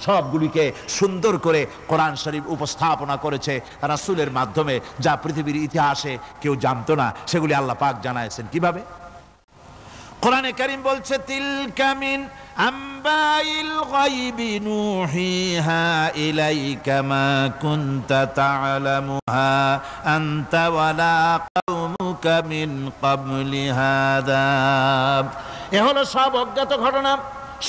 সবগুলিকে সুন্দর করে কোরআন শরীফ উপস্থাপনা করেছে রাসূলের মাধ্যমে, যা পৃথিবীর ইতিহাসে কেউ জানতো না। সেগুলি আল্লাহ পাক জানাইছেন কিভাবে? কোরআনে কারীম বলছে, তিলকা মিন আম্বাইল গায়বি নূহিহা ইলাইকা মা কুনতা তা'লামুহা আনতা ওয়ালা কওমুকা মিন ক্বাবলি হাদা। এ হলো সব অজ্ঞাত ঘটনা।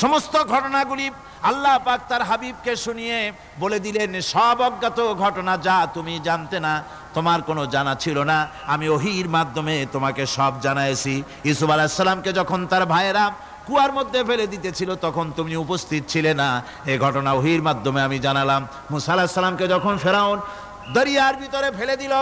সমস্ত ঘটনাগুলি আল্লাহ পাক তার হাবিবকে শুনিয়ে বলে দিলেন, সব অজ্ঞাত ঘটনা যা তুমি জানতে না, তোমার কোনো জানা ছিল না, আমি ওহীর মাধ্যমে তোমাকে সব জানাইছি। ইউসুফ আলাইহিস সালামকে যখন তার ভাইয়েরা কুয়ার মধ্যে ফেলে দিতেছিল তখন তুমি উপস্থিত ছিলে না, এই ঘটনা ওহীর মাধ্যমে আমি জানালাম। মুসা আলাইহিস সালামকে যখন ফেরাউন দরিয়ার ভিতরে ফেলে দিল,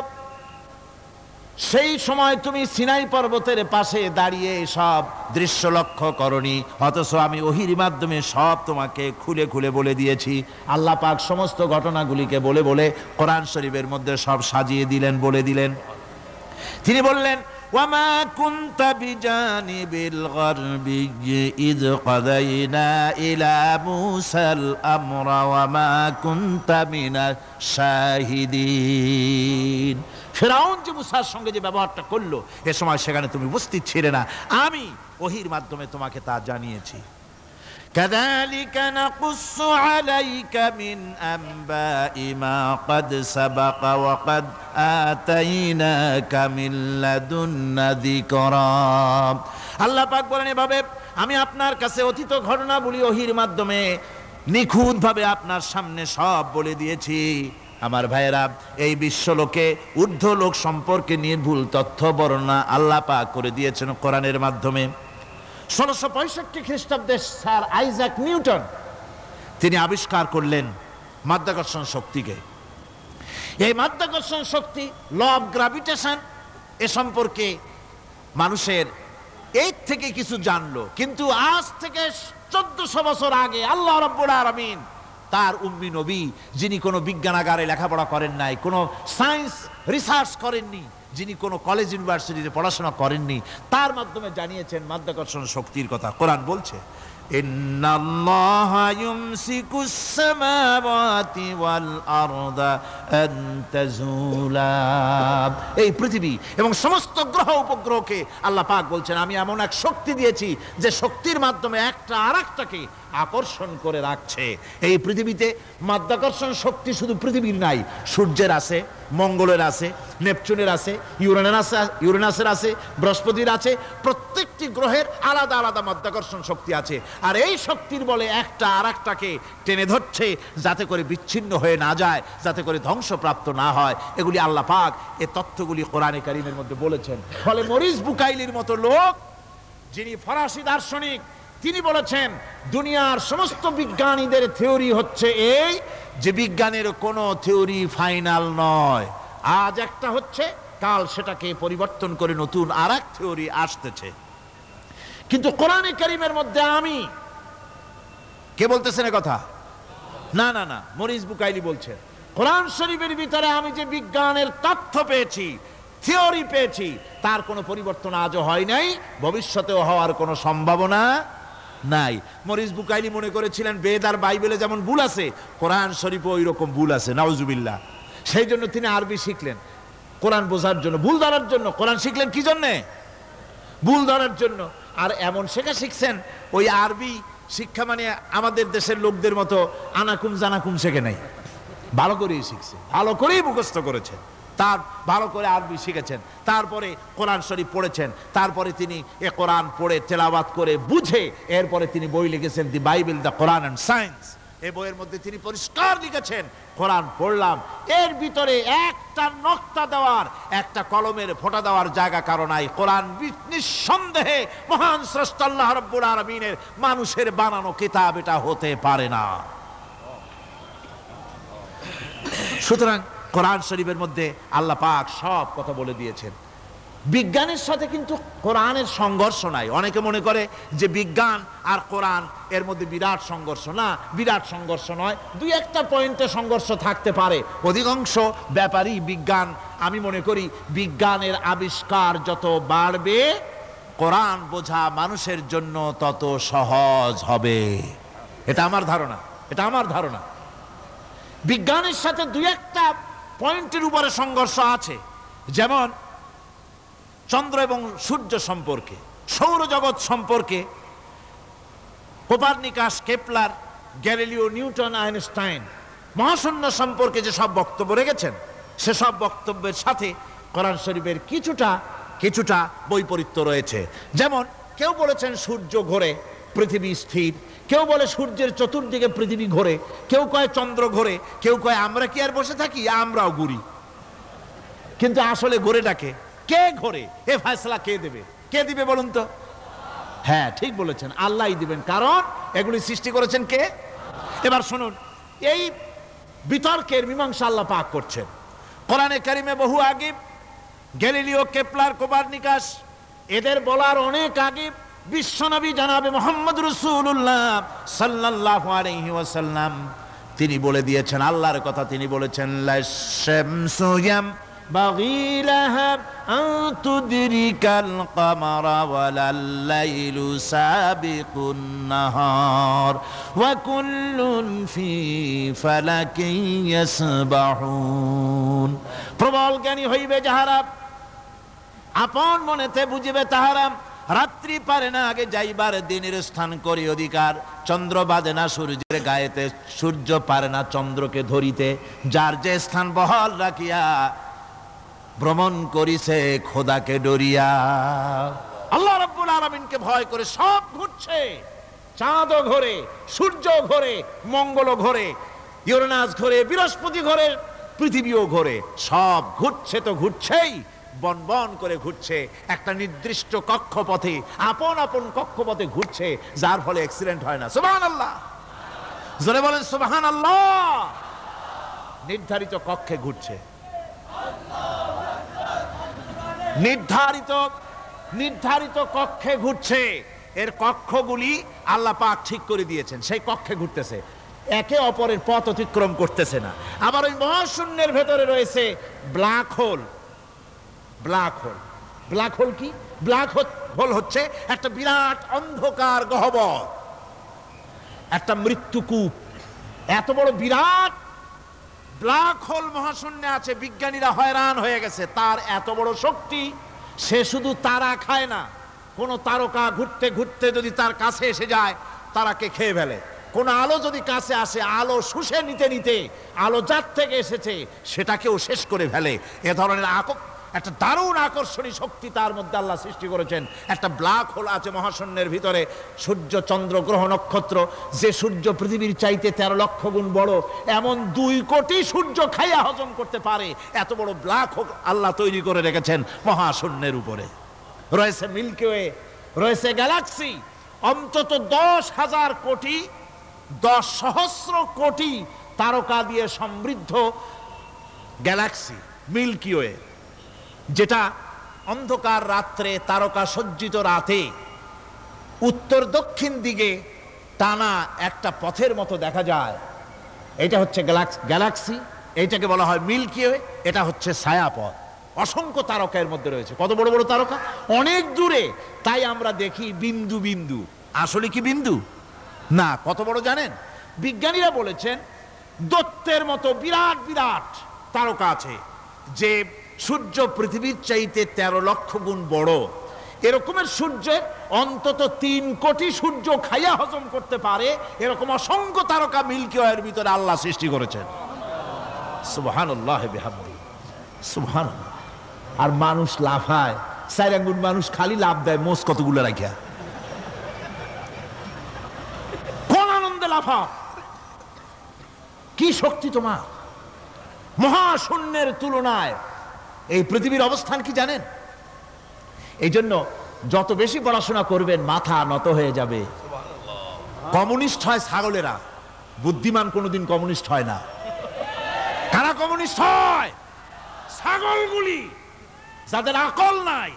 সেই সময় তুমি সিনাই পর্বতের পাশে দাঁড়িয়ে সব দৃশ্য লক্ষ্য করনি, অথচ আমি ওহির মাধ্যমে সব তোমাকে খুলে খুলে বলে দিয়েছি। আল্লাহ পাক সমস্ত ঘটনাগুলিকে বলে বলে কোরআন শরীফের মধ্যে সব সাজিয়ে দিলেন, বলে দিলেন। তিনি বললেন, ওয়ামা কুনতা বিজানিবিল গারবিয়্যি ইয কাদাইনা ইলা মূসাল আমরা ওয়ামা কুনতা মিনাশ শাহিদিন। ফিরআউন যে মুসার সঙ্গে যে ব্যবহারটা করলো, এ সময় সেখানে তুমি উপস্থিত ছিলে না, আমি ওহির মাধ্যমে তোমাকে তা জানিয়েছি। কাযালিকা নাকুসসু আলাইকা মিন আনবাই মা ক্বাদ সাবাকা ওয়া ক্বাদ আতাইনাকা মিন লাদুন্না যিকরা। আল্লাহ পাক বলেন, এভাবে আমি আপনার কাছে অতীত ঘটনাবলী ওহির মাধ্যমে নিখুঁতভাবে আপনার সামনে সব বলে দিয়েছি। আমার ভাইয়েরা, এই বিশ্বলোকে ঊর্ধ্ব লোক সম্পর্কে নির্ভুল তথ্য বর্ণনা আল্লাহ পাক করে দিয়েছেন কোরআনের মাধ্যমে। 1665 খ্রিস্টাব্দে স্যার আইজাক নিউটন তিনি আবিষ্কার করলেন মাধ্যাকর্ষণ শক্তিকে। এই মাধ্যাকর্ষণ শক্তি, ল অফ গ্র্যাভিটেশন, এ সম্পর্কে মানুষের এই থেকে কিছু জানলো, কিন্তু আজ থেকে 1400 বছর আগে আল্লাহ রাব্বুল আলামিন তার উম্মি নবী, যিনি কোনো বিজ্ঞানাগারে লেখাপড়া করেন নাই, কোনো সায়েন্স রিসার্চ করেননি, যিনি কোনো কলেজ ইউনিভার্সিটিতে পড়াশোনা করেননি, তার মাধ্যমে জানিয়েছেন মাধ্যাকর্ষণ শক্তির কথা। কোরআন বলছে, ইন্নাল্লাহা ইউমসিকুস সামাওয়াতি ওয়াল আরদা আন তাজুলা। এই পৃথিবী এবং সমস্ত গ্রহ উপগ্রহকে আল্লাহ পাক বলছেন, আমি এমন এক শক্তি দিয়েছি যে শক্তির মাধ্যমে একটা আরেকটাকে আকর্ষণ করে রাখছে। এই পৃথিবীতে মাধ্যাকর্ষণ শক্তি শুধু পৃথিবীর নাই, সূর্যের আছে, মঙ্গলের আছে, নেপচুনের আছে, ইউরেনাসের আছে, বৃহস্পতির আছে। প্রত্যেকটি গ্রহের আলাদা আলাদা মাধ্যাকর্ষণ শক্তি আছে, আর এই শক্তির বলে একটা আরেকটাকে টেনে ধরছে, যাতে করে বিচ্ছিন্ন হয়ে না যায়, যাতে করে ধ্বংসপ্রাপ্ত না হয়। এগুলি আল্লাহ পাক এই তথ্যগুলি কোরআনে কারীমের মধ্যে বলেছেন। ফলে মরিস বুকাইলির মতো লোক, যিনি ফরাসি দার্শনিক, তিনি বলেছেন দুনিয়ার সমস্ত বিজ্ঞানীদের থিওরি হচ্ছে এই যে বিজ্ঞানের কোনো থিওরি ফাইনাল নয়। আজ একটা হচ্ছে, কাল সেটাকে পরিবর্তন করে নতুন আরেক থিওরি আসতেছে। কিন্তু কোরআনে কারীমের মধ্যে আমি, কে বলতেছেন এ কথা? না না না, মরিস বুকাইলি বলছেন, কোরআন শরীফের ভিতরে আমি যে বিজ্ঞানের তথ্য পেয়েছি, থিওরি পেয়েছি, তার কোনো পরিবর্তন আজও হয় নাই, ভবিষ্যতেও হওয়ার কোনো সম্ভাবনা নাই। মরিস বুকাইলি মনে করেছিলেন বেদ আর বাইবেলে যেমন ভুল আছে, কোরআন শরীফে ওই রকম ভুল আছে, নাউজুবিল্লাহ। সেই জন্য তিনি আরবি শিখলেন কোরআন বোঝার জন্য, ভুল ধরার জন্য। কোরআন শিখলেন কি জন্যে? ভুল ধরার জন্য। আর এমন শেখা শিখছেন, ওই আরবি শিক্ষা মানে আমাদের দেশের লোকদের মতো আনাকুম জানাকুম শেখে নাই, ভালো করেই শিখছে, ভালো করেই মুখস্থ করেছেন, তার ভালো করে আরবি শিখেছেন, তারপরে কোরআন শরীফ পড়েছেন, তারপরে তিনি এ কোরআন পড়ে তেলাওয়াত করে বুঝে এরপরে তিনি বই লিখেছেন দি Bible, the Quran and science. এই বইয়ের মধ্যে তিনি পরিষ্কার লিখেছেন, কোরআন পড়লাম, এর ভিতরে একটা নকতা দেওয়ার, একটা কলমের ফোঁটা দেওয়ার জায়গা কারো নাই। কোরআন নিঃসন্দেহে মহান স্রষ্টা আল্লাহ রাব্বুল আলামিনের মানুষের বানানো কিতাব, এটা হতে পারে না। সুতরাং কোরআন শরীফের মধ্যে আল্লাহ পাক সব কথা বলে দিয়েছেন। বিজ্ঞানের সাথে কিন্তু কোরআনের সংঘর্ষ নাই। অনেকে মনে করে যে বিজ্ঞান আর কোরআন এর মধ্যে বিরাট সংঘর্ষ। না, বিরাট সংঘর্ষ নয়, দুই একটা পয়েন্টে সংঘর্ষ থাকতে পারে। অধিকাংশ ব্যাপারই বিজ্ঞান, আমি মনে করি বিজ্ঞানের আবিষ্কার যত বাড়বে, কোরআন বোঝা মানুষের জন্য তত সহজ হবে। এটা আমার ধারণা, এটা আমার ধারণা। বিজ্ঞানের সাথে দুই একটা পয়েন্টের উপরে সংঘর্ষ আছে, যেমন চন্দ্র এবং সূর্য সম্পর্কে, সৌরজগৎ সম্পর্কে Copernicus, Kepler, Galileo, Newton, Einstein মহাশূন্য সম্পর্কে যে সব বক্তব্য রেখেছেন, সেসব বক্তব্যের সাথে কোরআন শরীফের কিছুটা বৈপরীত্য রয়েছে। যেমন কেউ বলেছেন সূর্য ঘোরে, পৃথিবী স্থির, কেউ বলে সূর্যের চতুর্দিকে পৃথিবী ঘোরে, কেউ কয় চন্দ্র ঘোরে, কেউ কয় আমরা কি আর বসে থাকি, আমরাও ঘুরি। কিন্তু আসলে ঘোরেটাকে কে ঘোরে, এ ফয়সালা কে দেবে? কে দিবে বলুন তো? হ্যাঁ, ঠিক বলেছেন, আল্লাহই দিবেন, কারণ এগুলি সৃষ্টি করেছেন কে? এবার শুনুন, এই বিতর্কের মীমাংসা আল্লাহ পাক করছেন। কোরআনে কারিমে বহু আগে গ্যালিলিও, কেপলার, কোপারনিকাস, এদের বলার অনেক আগে বিশ্বনবী জনাবে মুহাম্মদ রাসূলুল্লাহ সাল্লাল্লাহু আলাইহি ওয়াসাল্লাম তিনি বলে দিয়েছেন, আল্লাহর কথা তিনি বলেছেন, লাশ-শামসু ইয়ামবাগি লাহা আন তুদরিকাল কামারা ওয়ালাল লাইলু সাবিকুন নাহার ওয়া কুল্লুন ফি ফালাকিন ইয়াসবাহুন। প্রবল জ্ঞানী হইবে যাহারা, আপন মনেতে বুঝিবে তাহারা, রাত্রি পারে না আগে যাইবার দিনের স্থান করি অধিকার, চন্দ্র বাঁধে না সূর্যের গায়েতে, সূর্য পারে না চন্দ্রকে ধরিতে, যার যে স্থান বহাল রাখিয়া ভ্রমণ করিছে খোদাকে ডরিয়া। আল্লাহ রাব্বুল আলামিনকে ভয় করে সব ঘুরছে, চাঁদও ঘোরে, সূর্য ঘোরে, মঙ্গল ঘোরে, ইউরেনাস ঘোরে, বৃহস্পতি ঘোরে, পৃথিবীও ঘোরে, সব ঘুরছে তো ঘুরছেই, বন বন করে ঘুরছে, একটা নির্দিষ্ট কক্ষপথে, আপন আপন কক্ষপথে ঘুরছে, যার ফলে অ্যাক্সিডেন্ট হয় না। সুবহানাল্লাহ, জোরে বলেন সুবহানাল্লাহ। নির্ধারিত কক্ষে ঘুরছে, নির্ধারিত কক্ষে ঘুরছে, এর কক্ষগুলি আল্লাহ পাক ঠিক করে দিয়েছেন, সেই কক্ষে ঘুরতেছে, একে অপরের পথ অতিক্রম করতেছে না। আবার ওই মহাশূন্যের ভেতরে রয়েছে black hole. Black hole, black hole কি? ব্ল্যাক হোল হচ্ছে একটা বিরাট অন্ধকার গহ্বর, একটা মৃত্যুকূপ। এত বড় বিরাট ব্ল্যাক হোল মহাশূন্যে আছে, বিজ্ঞানীরা হয়রান হয়ে গেছে, তার এত বড় শক্তি। সে শুধু তারা খায় না, কোন তারকা ঘুরতে ঘুরতে যদি তার কাছে এসে যায় তারাকে খেয়ে ফেলে। কোন আলো যদি কাছে আসে, আলো শুষে নিতে নিতে আলো যার থেকে এসেছে সেটাকেও শেষ করে ফেলে। এ ধরনের একটা দারুণ আকর্ষণী শক্তি তার মধ্যে আল্লাহ সৃষ্টি করেছেন। একটা ব্ল্যাক হোল আছে মহাশূন্যের ভিতরে, সূর্য, চন্দ্র, গ্রহ, নক্ষত্র, যে সূর্য পৃথিবীর চাইতে 13 লক্ষ গুণ বড়, এমন 2 কোটি সূর্য খাইয়া হজম করতে পারে, এত বড় ব্ল্যাক হোল আল্লাহ তৈরি করে রেখেছেন মহাশূন্যের উপরে। রয়েছে মিল্কি ওয়ে, রয়েছে গ্যালাক্সি, অন্তত 10,000 কোটি, 10 সহস্র কোটি তারকা দিয়ে সমৃদ্ধ গ্যালাক্সি মিল্কি ওয়ে, যেটা অন্ধকার রাত্রে, তারকা সজ্জিত রাতে উত্তর দক্ষিণ দিকে টানা একটা পথের মতো দেখা যায়। এটা হচ্ছে গ্যালাক্সি, এইটাকে বলা হয় মিল্কি ওয়ে, এটা হচ্ছে ছায়াপথ। অসংখ্য তারকা এর মধ্যে রয়েছে। কত বড় বড় তারকা, অনেক দূরে, তাই আমরা দেখি বিন্দু বিন্দু, আসলে কি বিন্দু না। কত বড় জানেন? বিজ্ঞানীরা বলেছেন দৈত্যের মতো বিরাট বিরাট তারকা আছে, যে সূর্য পৃথিবীর চাইতে 13 লক্ষ গুণ বড়। এরকমের সূর্যের অন্তত 3 কোটি সূর্য খাইয়া হজম করতে পারে, এরকম অসংখ্য তারকা মিল্কি ওয়ের ভিতরে আল্লাহ সৃষ্টি করেছেন। সুবহানাল্লাহ বিহামদিহি, সুবহানাল্লাহ। আর মানুষ লাফায়, 4 আঙ্গুল মানুষ খালি লাফ দেয়, মোষ কতগুলো রাখিয়া, কোন আনন্দে লাফা, কি শক্তি তোমার! মহাশূন্যের তুলনায় এই পৃথিবীর অবস্থান কি জানেন? এই জন্য যত বেশি পড়াশোনা করবেন মাথা নত হয়ে যাবে। কমিউনিস্ট হয় ছাগলেরা, বুদ্ধিমান কোনোদিন কমিউনিস্ট হয় না। কারা কমিউনিস্ট হয়? ছাগলগুলি, যাদের আকল নাই,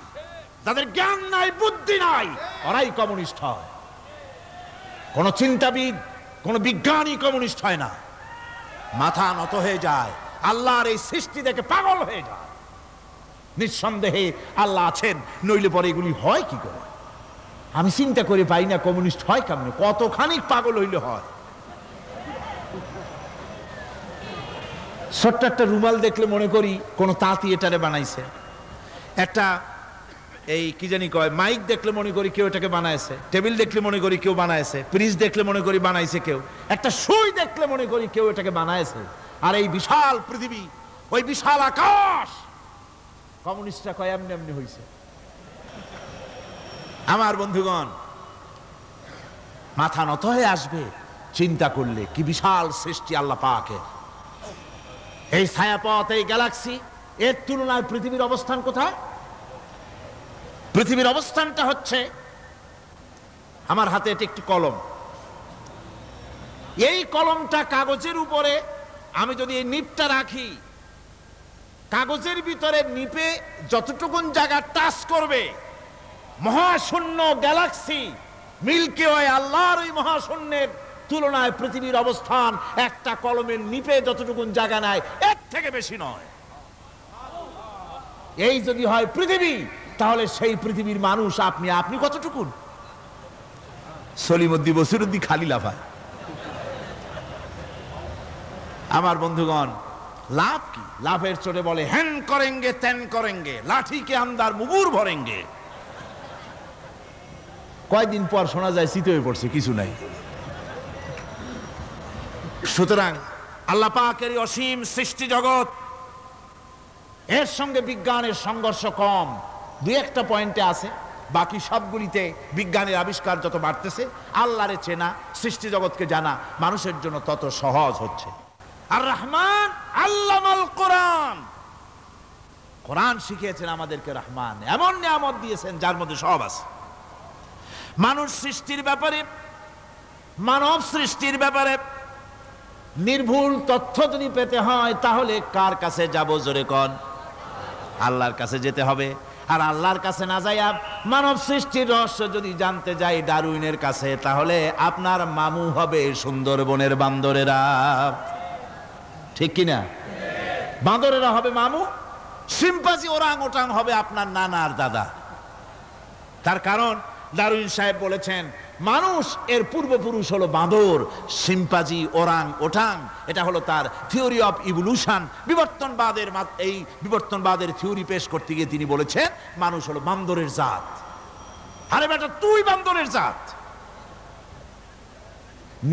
যাদের জ্ঞান নাই, বুদ্ধি নাই, ওরাই কমিউনিস্ট হয়। কোন চিন্তাবিদ, কোন বিজ্ঞানী কমিউনিস্ট হয় না। মাথা নত হয়ে যায়, আল্লাহর এই সৃষ্টি দেখে পাগল হয়ে যায়। নিঃসন্দেহে আল্লাহ আছেন, নইলে পরে এগুলি হয় কি করে? আমি চিন্তা করে পাই না কমিউনিস্ট হয় কেমন, কতখানি পাগল হইলে হয়। ছোট্ট একটা রুমাল দেখলে মনে করি কোন তাঁতি এটারে বানাইছে, একটা এই কি জানি কয় মাইক দেখলে মনে করি কেউ এটাকে বানাইছে, টেবিল দেখলে মনে করি কেউ বানাইছে, ফ্রিজ দেখলে মনে করি বানাইছে কেউ, একটা সুই দেখলে মনে করি কেউ এটাকে বানাইছে। আর এই বিশাল পৃথিবী, ওই বিশাল আকাশ, কমিউনিস্টরা কয় এমনি এমনি হইছে। আমার বন্ধুগণ, মাথা নত হয়ে আসবে চিন্তা করলে কি বিশাল সৃষ্টি আল্লাহ পাকের। এই ছায়াপথ, এই গ্যালাক্সি, এর তুলনায় পৃথিবীর অবস্থান কোথায়? পৃথিবীর অবস্থানটা হচ্ছে, আমার হাতে এটি একটি কলম, এই কলমটা কাগজের উপরে আমি যদি এই নিবটা রাখি, কাগজের ভিতরে নিপে যতটুকুন জায়গা টাচ করবে, মহাশূন্য গ্যালাক্সি মিল্কি ওয়ে আল্লাহর ওই মহাশূন্যের তুলনায় পৃথিবীর অবস্থান একটা কলমের নিপে যতটুকুন জায়গা নেয় এর থেকে বেশি নয়। এই যদি হয় পৃথিবী, তাহলে সেই পৃথিবীর মানুষ আপনি কতটুকুন? সলিমুদ্দি বসিরুদ্দি খালি লাফায়। আমার বন্ধুগণ, লাভ কি? লাভের চোটে বলে হ্যান করেঙ্গে ত্যান করেঙ্গে, লাঠি কে আন্দার মুগুর ভরেঙ্গে। কয়দিন পর শোনা যায় শীত হয়ে পড়ছে, কিছু নাই। সুতরাং আল্লাহ পাকের অসীম সৃষ্টি জগৎ, এর সঙ্গে বিজ্ঞানের সংঘর্ষ কম, দুই একটা পয়েন্টে আছে। বাকি সবগুলিতে বিজ্ঞানের আবিষ্কার যত বাড়তেছে, আল্লাহরে চেনা, সৃষ্টি জগৎকে জানা মানুষের জন্য তত সহজ হচ্ছে। আর রহমান আল্লামাল কোরআন, কোরআন শিখিয়েছেন আমাদেরকে রহমান, এমন নিয়ামত দিয়েছেন যার মধ্যে সব আছে। মানুষ সৃষ্টির ব্যাপারে, মানব সৃষ্টির ব্যাপারে নির্ভুল তথ্য যদি পেতে হয়, তাহলে কার কাছে যাব? জোরে কোন? আল্লাহর কাছে যেতে হবে। আর আল্লাহর কাছে না যাইয়া মানব সৃষ্টির রহস্য যদি জানতে যাই ডারউইনের কাছে, তাহলে আপনার মামু হবে সুন্দরবনের বান্দরেরা। ঠিক কিনা? বান্দরেরা হবে মামু, সিম্পাজি ওরাং ওটাং হবে আপনার নানার দাদা। তার কারণ ডারউইন সাহেব বলেছেন মানুষ এর পূর্বপুরুষ হলো বাঁদর, সিম্পাজি ওরাং ওটাং। এটা হলো তার থিওরি অফ ইভলিউশন। এই বিবর্তনবাদের থিওরি পেশ করতে গিয়ে তিনি বলেছেন মানুষ হলো বান্দরের জাত। আরে বেটা, তুই বান্দরের জাত।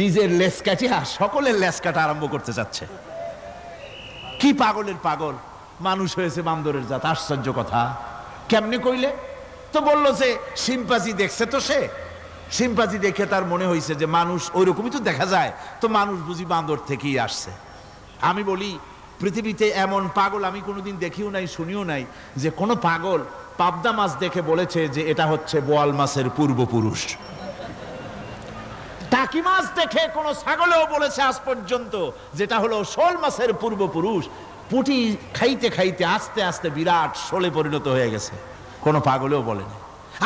নিজের লেজ কাটিয়া সকলের লেজ কাটা আরম্ভ করতে যাচ্ছে। কি পাগলের পাগল, মানুষ হয়েছে বান্দরের জাত। আশ্চর্য কথা। কেমনে কইলে? তো বললো যে সিম্পাজি দেখছে, তো সে সিম্পাজি দেখে তার মনে হয়েছে যে মানুষ ওইরকমই তো দেখা যায়, তো মানুষ বুঝি বান্দর থেকেই আসছে। আমি বলি পৃথিবীতে এমন পাগল আমি কোনোদিন দেখিও নাই, শুনিও নাই যে কোনো পাগল পাবদা মাছ দেখে বলেছে যে এটা হচ্ছে বোয়াল মাছের পূর্বপুরুষ। টাকি মাছ দেখে কোনো ছাগলেও বলেছে আজ পর্যন্ত যেটা হলো শোল মাছের পূর্বপুরুষ। পুঁটি খাইতে খাইতে আস্তে আস্তে বিরাট শোলে পরিণত হয়ে গেছে, কোনো পাগলেও বলেনি।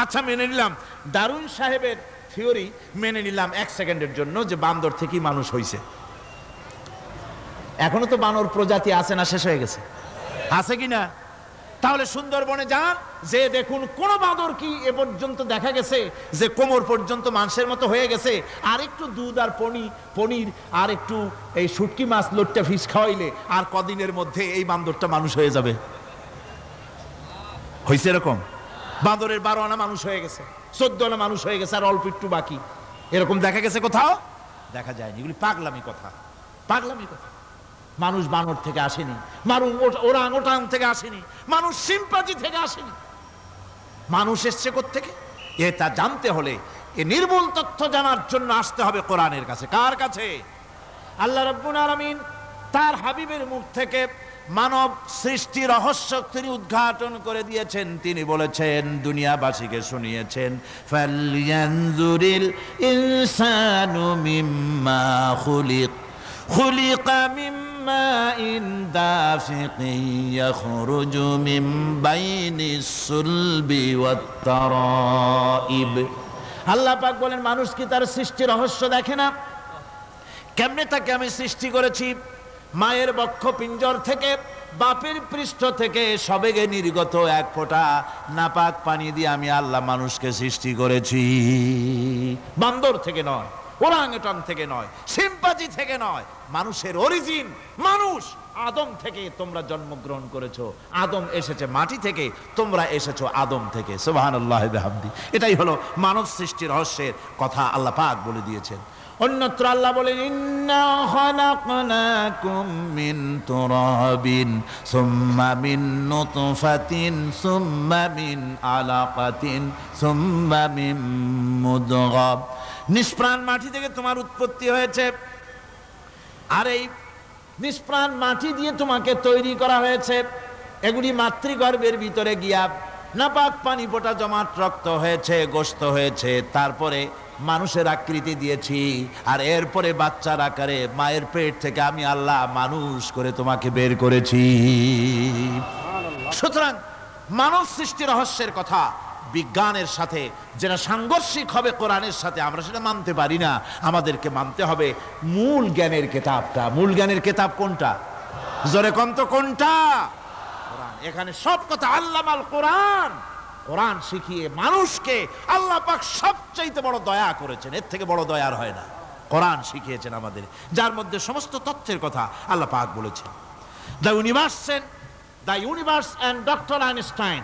আচ্ছা, মেনে নিলাম ডারউইন সাহেবের থিওরি, মেনে নিলাম এক সেকেন্ডের জন্য যে বান্দর থেকেই মানুষ হয়েছে। এখনো তো বানর প্রজাতি আছে না শেষ হয়ে গেছে? আছে কিনা? তাহলে সুন্দরবনে যান, যে দেখুন কোন বাঁদর কি এ পর্যন্ত দেখা গেছে যে কোমর পর্যন্ত মানুষের মতো হয়ে গেছে? আর একটু দুধ আর পনির আর একটু এই শুটকি মাছ লট্টা ফিশ খাওয়াইলে আর কদিনের মধ্যে এই বান্দরটা মানুষ হয়ে যাবে। হয়েছে এরকম? বাঁদরের 12 আনা মানুষ হয়ে গেছে, 14 আনা মানুষ হয়ে গেছে, আর অল্প একটু বাকি। এরকম দেখা গেছে কোথাও? দেখা যায়নি। এগুলি পাগলামি কথা, পাগলামি কথা। মানুষ বানর থেকে আসেনি, মানুষ ওরাং ওটাং থেকে আসেনি, মানুষ সিম্পাজি থেকে আসেনি। মানুষ এসছে কোত্থেকে? এটা জানতে হলে, এ নির্মূল তথ্য জানার জন্য আসতে হবে কোরআনের কাছে। কার কাছে? আল্লাহ রাব্বুল আলামিন তার হাবিবের মুখ থেকে মানব সৃষ্টি রহস্য তিনি উদ্ঘাটন করে দিয়েছেন। তিনি বলেছেন, দুনিয়াবাসীকে শুনিয়েছেন, ফালয়ানজুরিল ইনসানু মিম্মা খুলিকা মিম্মা ইন দাফিকিন ইয়াখরুজু মিন বাইনিস সুলবি ওয়াত তারাইব। আল্লাহ পাক বলেন, মানুষ কি তার সৃষ্টি রহস্য দেখে না? কেমনে তাকে আমি সৃষ্টি করেছি? মায়ের বক্ষ পিঞ্জর থেকে, বাপের পৃষ্ঠ থেকে সবেগে নির্গত এক ফোঁটা নাপাক পানি দিয়ে আমি আল্লাহ মানুষকে সৃষ্টি করেছি। বান্দর থেকে নয়, ওরাংওটাং থেকে নয়, সিম্পাজি থেকে নয়। মানুষের অরিজিন মানুষ। আদম থেকে তোমরা জন্মগ্রহণ করেছো, আদম এসেছে মাটি থেকে, তোমরা এসেছো আদম থেকে। সুবহানাল্লাহ বিহামদি। এটাই হলো মানব সৃষ্টির রহস্যের কথা আল্লাহ পাক বলে দিয়েছেন। অন্যত্র আল্লাহ বলেন, ইন্না খালাকনাকুম মিন তুরাবিন সুম্মা মিন নুতফাতিন সুম্মা মিন আলাকাতিন সুম্মা মিন মুদগাহ। নিষ্প্রাণ মাটি থেকে তোমার উৎপত্তি হয়েছে, আর এই নিষ্প্রাণ মাটি দিয়ে তোমাকে তৈরি করা হয়েছে। এগুলি মাতৃগর্ভের ভিতরে গিয়া নাপাক পানি ফোঁটা জমাট রক্ত হয়েছে, গোশত হয়েছে, তারপরে মানুষের আকৃতি দিয়েছি, আর এরপরে বাচ্চার আকারে মায়ের পেট থেকে আমি আল্লাহ মানুষ করে তোমাকে বের করেছি। সুতরাং মানব সৃষ্টি রহস্যের কথা বিজ্ঞানের সাথে যেটা সাংঘর্ষিক হবে কোরআনের সাথে, আমরা সেটা মানতে পারি না। আমাদেরকে মানতে হবে মূল জ্ঞানের কিতাবটা। মূল জ্ঞানের কিতাব কোনটা? জোরে কন্ত কোনটা? কোরআন। এখানে সব কথা আল্লামাল কোরআন। কোরআন শিখিয়ে মানুষকে আল্লাহ পাক সবচাইতে বড় দয়া করেছেন, এর থেকে বড় দয়ার হয় না। কোরআন শিখিয়েছেন আমাদের, যার মধ্যে সমস্ত তথ্যের কথা আল্লাহ পাক বলেছেন। The universe and doctor Einstein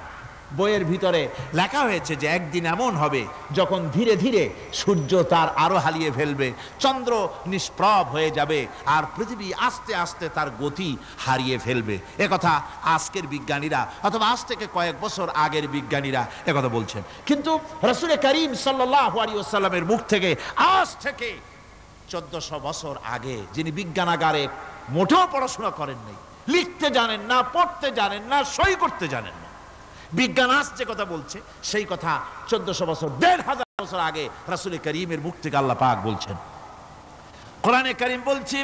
বইয়ের ভিতরে লেখা হয়েছে যে একদিন এমন হবে যখন ধীরে ধীরে সূর্য তার আলো হারিয়ে ফেলবে, চন্দ্র নিষ্প্রভ হয়ে যাবে, আর পৃথিবী আস্তে আস্তে তার গতি হারিয়ে ফেলবে। একথা আজকের বিজ্ঞানীরা অথবা আজ থেকে কয়েক বছর আগের বিজ্ঞানীরা একথা বলছেন। কিন্তু রাসূল করিম সাল্লাল্লাহু আলাইহি ওয়াসাল্লামের মুখ থেকে আজ থেকে 1400 বছর আগে, যিনি বিজ্ঞানাগারে মোটেও পড়াশোনা করেন নাই, লিখতে জানেন না, পড়তে জানেন না, সই করতে জানেন না, বিজ্ঞান আজ যে কথা বলছে সেই কথা 1400 বছর, 1500 বছর আগে রাসূল করিমের মুখ থেকে আল্লাহ পাক বলছেন। কোরআনে কারীম বলছে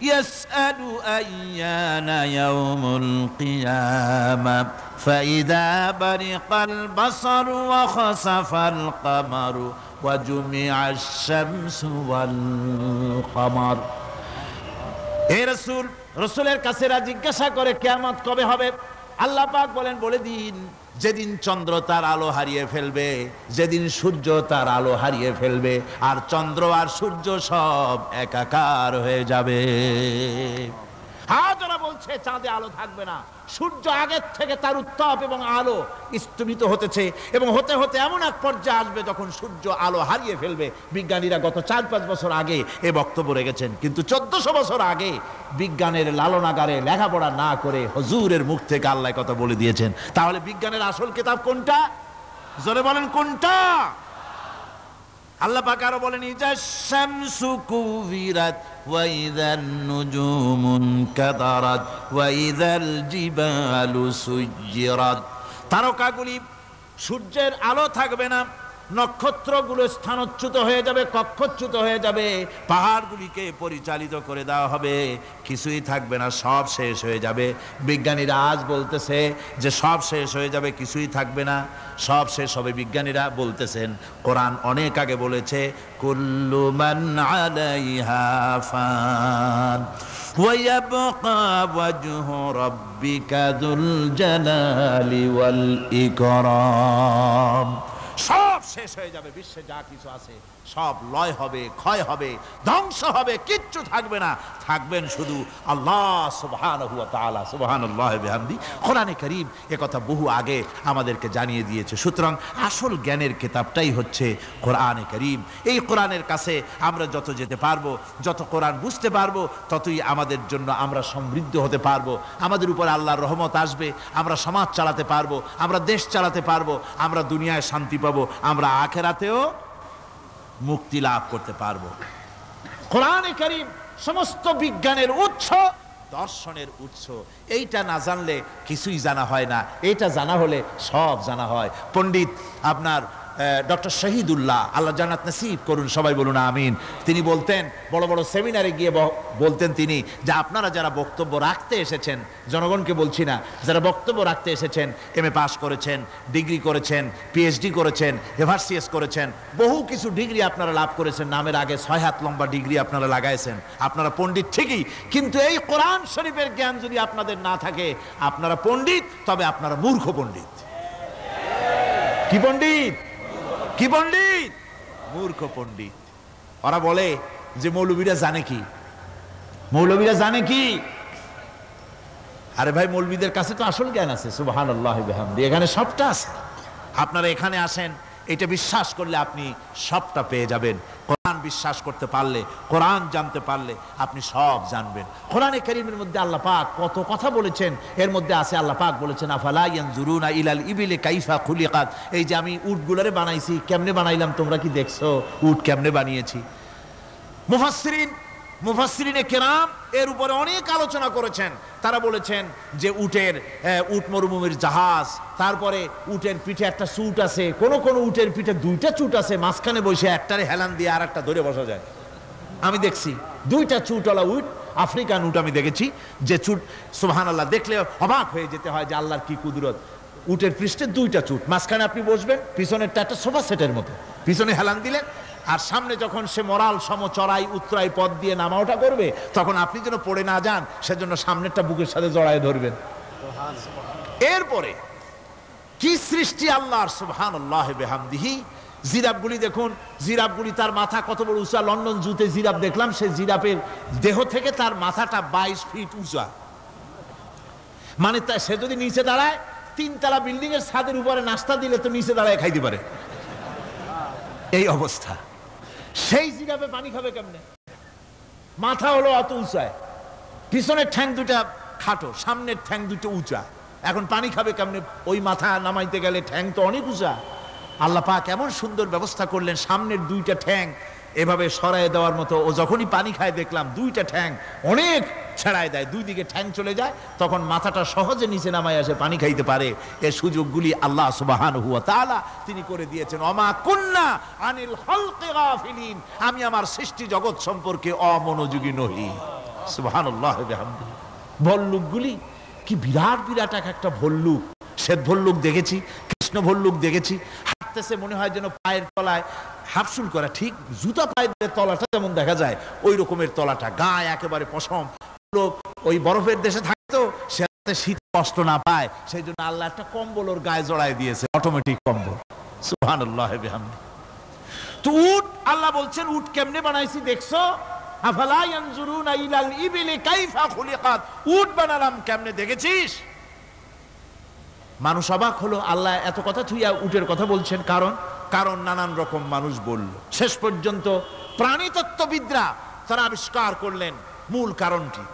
ইয়াসআলু আইয়ানা ইয়াউমুল কিয়ামা ফাইদা বারিকাল বাসারু ওয়া খাসাফাল কামারু ওয়া জুমিআশ শামসু ওয়াল কামার। হে রাসূল, রাসূলের কাছে জিজ্ঞাসা করে কিয়ামত কবে হবে? আল্লাহ পাক বলেন, বলে দিন যেদিন চন্দ্র তার আলো হারিয়ে ফেলবে, যেদিন সূর্য তার আলো হারিয়ে ফেলবে, আর চন্দ্র আর সূর্য সব একাকার হয়ে যাবে। হাজারা বলছে চাঁদে আলো থাকবে না, সূর্য আগের থেকে তার উত্তাপ এবং আলো স্তম্ভিত হতেছে, এবং হতে হতে এমন এক পর্যায়ে আসবে যখন সূর্য আলো হারিয়ে ফেলবে। বিজ্ঞানীরা গত 4-5 বছর আগে এ বক্তব্য রেখেছেন, কিন্তু 1400 বছর আগে বিজ্ঞানের লালনাগারে লেখাপড়া না করে হুজুরের মুখ থেকে আল্লাহ কথা বলে দিয়েছেন। তাহলে বিজ্ঞানের আসল কিতাব কোনটা? জোরে বলেন কোনটা? আল্লাহ পাক আরো বলেন ইজাশ শামসু কুবিরাত ওয়া ইযান নুজুমুন কাদারাত ওয়া ইযাল জিবালু সুজ্জিরাত। তারকাগুলি, সূর্যের আলো থাকবে না, নক্ষত্রগুলো স্থানচ্যুত হয়ে যাবে, কক্ষচ্যুত হয়ে যাবে, পাহাড়গুলিকে পরিচালিত করে দেওয়া হবে, কিছুই থাকবে না, সব শেষ হয়ে যাবে। বিজ্ঞানীরা আজ বলতেছে যে সব শেষ হয়ে যাবে, কিছুই থাকবে না, সব শেষ হবে। বিজ্ঞানীরা বলতেছেন, কোরআন অনেক আগে বলেছে কুল্লু মান আলাইহা ফান ওয়া ইয়াবকা ওয়াজহু রাব্বিকা যুল জালালি ওয়াল ইকরাম। সব শেষ হয়ে যাবে, বিশ্বে যা কিছু আছে সব লয় হবে, ক্ষয় হবে, ধ্বংস হবে, কিচ্ছু থাকবে না, থাকবেন শুধু আল্লাহ সুবহানাহু ওয়া তাআলা। সুবহানাল্লাহি ওয়া বিহামদি। কোরআনে কারীম একথা বহু আগে আমাদেরকে জানিয়ে দিয়েছে। সুতরাং আসল জ্ঞানের কিতাবটাই হচ্ছে কোরআনে কারীম। এই কোরআনের কাছে আমরা যত যেতে পারবো, যত কোরআন বুঝতে পারবো, ততই আমাদের জন্য আমরা সমৃদ্ধ হতে পারবো, আমাদের উপর আল্লাহর রহমত আসবে, আমরা সমাজ চালাতে পারবো, আমরা দেশ চালাতে পারবো, আমরা দুনিয়ায় শান্তি পাবো, আমরা আখিরাতেও মুক্তি লাভ করতে পারবো। কোরআনে কারীম সমস্ত বিজ্ঞানের উৎস, দর্শনের উৎস। এইটা না জানলে কিছুই জানা হয় না, এইটা জানা হলে সব জানা হয়। পণ্ডিত আপনার ডক্টর শহীদুল্লাহ, আল্লাহ জান্নাত নসিব করুন, সবাই বলুন আমিন। তিনি বলতেন, বড় বড় সেমিনারে গিয়ে বলতেন তিনি, যে আপনারা যারা বক্তব্য রাখতে এসেছেন, জনগণকে বলছি না, যারা বক্তব্য রাখতে এসেছেন, MA পাস করেছেন, ডিগ্রি করেছেন, PhD করেছেন, এভারসিএস করেছেন, বহু কিছু ডিগ্রি আপনারা লাভ করেছেন, নামের আগে 6 হাত লম্বা ডিগ্রি আপনারা লাগাইছেন, আপনারা পণ্ডিত ঠিকই, কিন্তু এই কোরআন শরীফের জ্ঞান যদি আপনাদের না থাকে, আপনারা পণ্ডিত, তবে আপনারা মূর্খ পণ্ডিত। কি পণ্ডিত? কি পণ্ডিত? মূর্খ পণ্ডিত। ওরা বলে যে মৌলবীরা জানে কি, মৌলবীরা জানে কি? আরে ভাই, মৌলবীদের কাছে তো আসল জ্ঞান আছে। সুবহানাল্লাহি ওয়া বিহামদি। এখানে সবটা আছে। আপনারা এখানে আসেন, এটা বিশ্বাস করলে আপনি সবটা পেয়ে যাবেন। কোরআন বিশ্বাস করতে পারলে, কোরআন জানতে পারলে আপনি সব জানবেন। কোরআনে কারীমের মধ্যে আল্লাহ পাক কত কথা বলেছেন, এর মধ্যে আছে আল্লাহ পাক বলেছেন আফালা ইয়ানজুরুনা ইলাল ইবিলি কাইফা খুলিকাত। এই যে আমি উটগুলারে বানাইছি, কেমনে বানাইলাম তোমরা কি দেখছো? উট কেমনে বানিয়েছি? মুফাসসিরিন মুফাসসিরিনে কেরাম এর উপরে অনেক আলোচনা করেছেন। তারা বলেছেন যে উট মরুভূমির জাহাজ, তারপরে উটের পিঠে একটা চুট আছে, কোন কোন উটের পিঠে দুইটা চুট আছে, মাঝখানে বসে একটারে হেলান দিয়ে আর একটা ধরে বসা যায়। আমি দেখছি দুইটা চুটওয়ালা উট, আফ্রিকান উট আমি দেখেছি, যে চুট সুবহানাল্লাহ দেখলে অবাক হয়ে যেতে হয় যে আল্লাহর কি কুদরত। উটের পৃষ্ঠে দুইটা চুট, মাঝখানে আপনি বসবেন, পিছনেরটা একটা সোফা সেটের মতো, পিছনে হেলান দিলেন, আর সামনে যখন সে মরাল সম চড়াই উত্তরাই পথ দিয়ে নামা ওঠা করবে, তখন আপনি যেন পড়ে না যান সেজন্য সামনেরটা বুকের সাথে জড়ায় ধরবেন। এরপরে কি সৃষ্টি আল্লাহর, সুবহানাল্লাহি বিহামদিহি। জিরাফগুলি দেখুন, জিরাফগুলি তার মাথা কত বড় উঁচা। লন্ডন জুতে জিরাফ দেখলাম, সেই জিরাফের দেহ থেকে তার মাথাটা 22 ফিট উঁচা। মানে সে যদি নিচে দাঁড়ায়, 3 তলা বিল্ডিং এর ছাদের উপরে নাস্তা দিলে তো নিচে দাঁড়ায় খাইতে পারে, এই অবস্থা। সেই জিরাফে পানি খাবে কেমনে? মাথা হলো অত উঁচায়, পিছনের ঠ্যাং দুটা খাটো, সামনের ঠ্যাং দুটো উঁচা, এখন পানি খাবে কেমনে? ওই মাথা নামাইতে গেলে ঠ্যাং তো অনেক উঁচা। আল্লাহ পাক এমন সুন্দর ব্যবস্থা করলেন, সামনের দুইটা ঠ্যাং এভাবে সরায় দেওয়ার মতো। ও যখনই পানি খায় দেখলাম দুইটা ঠ্যাং অনেক ছেড়ায় দেয়, দুই দিকে ঠ্যাং চলে যায়, তখন মাথাটা সহজে নিচে নামায় আসে, পানি খাইতে পারে। এই সুযোগগুলি আল্লাহ সুবহানাহু ওয়া তাআলা তিনি করে দিয়েছেন। ওমা কুন্না আনিল খালকি গাফিলিন, আমি আমার সৃষ্টি জগৎ সম্পর্কে অমনোযোগী নহি। সুবহানাল্লাহি বিহামদিহি। ভল্লুকগুলি কি বিরাট বিরাট একটা ভল্লুক, শ্বেত ভল্লুক দেখেছি, কৃষ্ণ ভল্লুক দেখেছি, হাঁটতেছে মনে হয় যেন পায়ের তলায় হাফসুল করা, ঠিক জুতা পায়ের তলাটা যেমন দেখা যায় ওই রকমের তলাটা, গায়ে একেবারে পশম। লোক ওই বরফের দেশে থাকতো, সে শীত কষ্ট না পায় সেই জন্য আল্লাহ একটা কম্বল ওর গায়ে জড়ায় দিয়েছে, অটোমেটিক কম্বল। সুবহানাল্লাহি বিহামদিহি। তো উট, আল্লাহ বলছেন উট কেমনে বানাইছি দেখছো? আফালা ইয়ানজুরুনা ইলাল ইবিলি কাইফা খুলিকাত, উট বানালাম কেমনে দেখেছিস? মানুষ অবাক হলো, আল্লাহ এত কথা থুইয়া উটের কথা বলছেন, কারণ নানান রকম মানুষ বলল। শেষ পর্যন্ত প্রাণীতত্ত্ববিদরা তারা আবিষ্কার করলেন মূল কারণটি।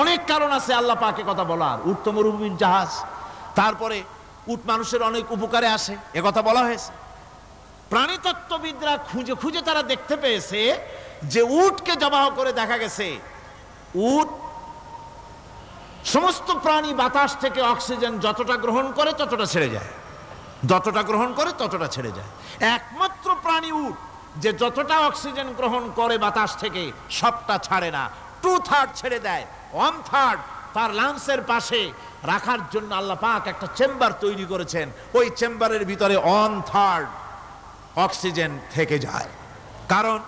অনেক কারণ আছে আল্লাহ পাকে কথা বলার। উট তো মরুভূমির জাহাজ, তারপরে উট মানুষের অনেক উপকারে আসে, এ কথা বলা হয়েছে। প্রাণীতত্ত্ববিদরা খুঁজে খুঁজে তারা দেখতে পেয়েছে যে উটকে জবাহ করে দেখা গেছে উট সমস্ত প্রাণী বাতাস থেকে অক্সিজেন যতটা গ্রহণ করে ততটা ছেড়ে যায়, যতটা গ্রহণ করে ততটা ছেড়ে যায়। একমাত্র প্রাণী উট যে যতটা অক্সিজেন গ্রহণ করে বাতাস থেকে সবটা ছাড়ে না, 2/3 ছেড়ে দেয়, 1/3 তার লাংসের পাশে রাখার জন্য আল্লাহ পাক একটা চেম্বার তৈরি করেছেন। ওই চেম্বারের ভিতরে 1/3 অক্সিজেন থেকে যায়, কারণ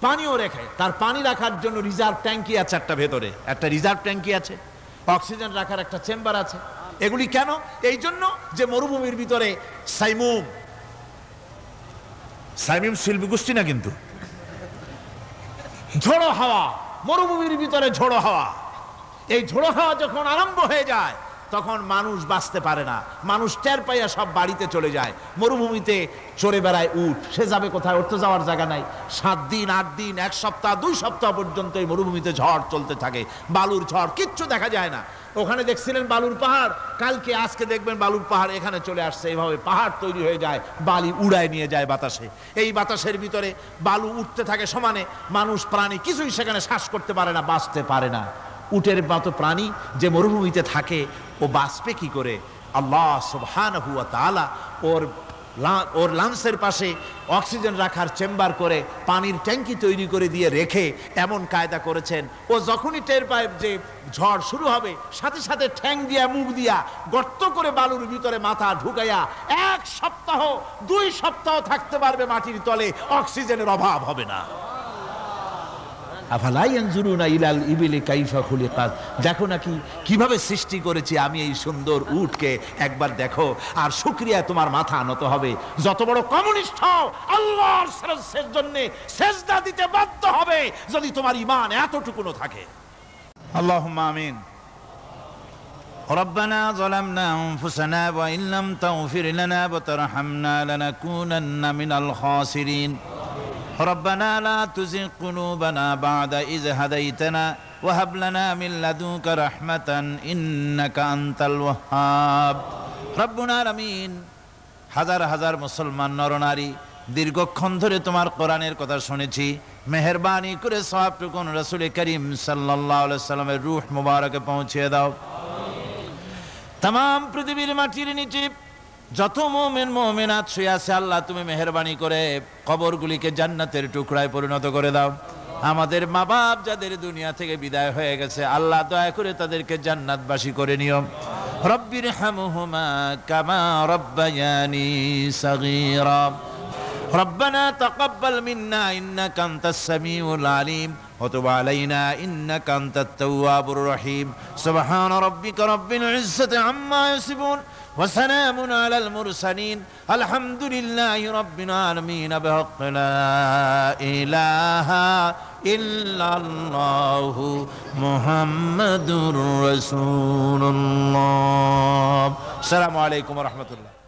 পানিও রেখে, তার পানি রাখার জন্য রিজার্ভ ট্যাঙ্কি আছে, ভেতরে একটা রিজার্ভ ট্যাঙ্কি আছে, অক্সিজেন রাখার একটা চেম্বার আছে। এগুলি কেন? এই জন্য যে মরুভূমির ভিতরে সাইমুম শিল্পী গোষ্ঠী না, কিন্তু ঝোড়ো হাওয়া, মরুভূমির ভিতরে ঝোড়ো হাওয়া, এই ঝোড়ো হাওয়া যখন আরম্ভ হয়ে যায় তখন মানুষ বাঁচতে পারে না, মানুষ টের পাইয়া সব বাড়িতে চলে যায়। মরুভূমিতে চড়ে বেড়ায় উট, সে যাবে কোথায়? ওর তো যাওয়ার জায়গা নাই। 7 দিন 8 দিন 1 সপ্তাহ 2 সপ্তাহ পর্যন্ত এই মরুভূমিতে ঝড় চলতে থাকে, বালুর ঝড়, কিচ্ছু দেখা যায় না। ওখানে দেখছিলেন বালুর পাহাড়, কালকে আজকে দেখবেন বালুর পাহাড় এখানে চলে আসছে। এইভাবে পাহাড় তৈরি হয়ে যায়, বালি উড়ায় নিয়ে যায় বাতাসে। এই বাতাসের ভিতরে বালু উঠতে থাকে সমানে, মানুষ প্রাণী কিছুই সেখানে শ্বাস করতে পারে না, বাঁচতে পারে না। উটের মতো প্রাণী যে মরুভূমিতে থাকে ও বাঁচবে কি করে? আল্লাহ সুবহানাহু ওয়া তাআলা ওর লাংসের পাশে অক্সিজেন রাখার চেম্বার করে পানির ট্যাঙ্কি তৈরি করে দিয়ে রেখে এমন কায়দা করেছেন, ও যখনই টের পায় যে ঝড় শুরু হবে, সাথে সাথে ঠ্যাং দিয়া মুখ দিয়া গর্ত করে বালুর ভিতরে মাথা ঢুকাইয়া 1 সপ্তাহ 2 সপ্তাহ থাকতে পারবে মাটির তলে, অক্সিজেনের অভাব হবে না। আফালা ইয়ানজুরুনা ইলাল ইবিলি কাইফা খুলিকাত, দেখো নাকি কিভাবে সৃষ্টি করেছি আমি এই সুন্দর উটকে, একবার দেখো। আর শুকরিয়া তোমার মাথা নত হবে। যত বড় কমিউনিস্ট হও, আল্লাহর জন্য সেজদা দিতে বাধ্য হবে যদি তোমার ঈমান এতটুকুনো থাকে। আল্লাহুম্মা আমিন। ربنا ظلمنا أنفسنا وإن لم تغفر لنا وترحمنا لنكونن من الخاسرين ربنا لا تزغ قلوبنا بعد إذ هديتنا وهب لنا من لدنك رحمة إنك أنت الوهاب ربنا العالمين। হাজার হাজার মুসলমান নরনারী দীর্ঘক্ষণ ধরে তোমার কোরআনের কথা শুনেছি, মেহেরবানি করে সওয়াবটুকু রাসূল করিম সাল্লাল্লাহু আলাইহি সাল্লামের রূহ মুবারকে পৌঁছে দাও। तमाम পৃথিবীর মাটির নিচে যত মুমিন মুমিনাত শুয়ে আছে আল্লাহ তুমি মেহেরবানি করে কবরগুলিকে জান্নাতের টুকরায় পরিণত করে দাও। আমাদের মা বাপ যাদের দুনিয়া থেকে বিদায় হয়ে গেছে আল্লাহ দয়া করে তাদেরকে জান্নাতবাসী করে নিও। রব্বির হামহুমা কামা রব্বায়ানি সগীরা। ربنا تقبل منا إنك أنت السميع العليم وتب علينا إنك أنت التواب الرحيم سبحان ربك رب العزة عما يصفون وسلام على المرسلين الحمد لله رب العالمين بحق لا إله إلا الله محمد رسول الله السلام عليكم ورحمة الله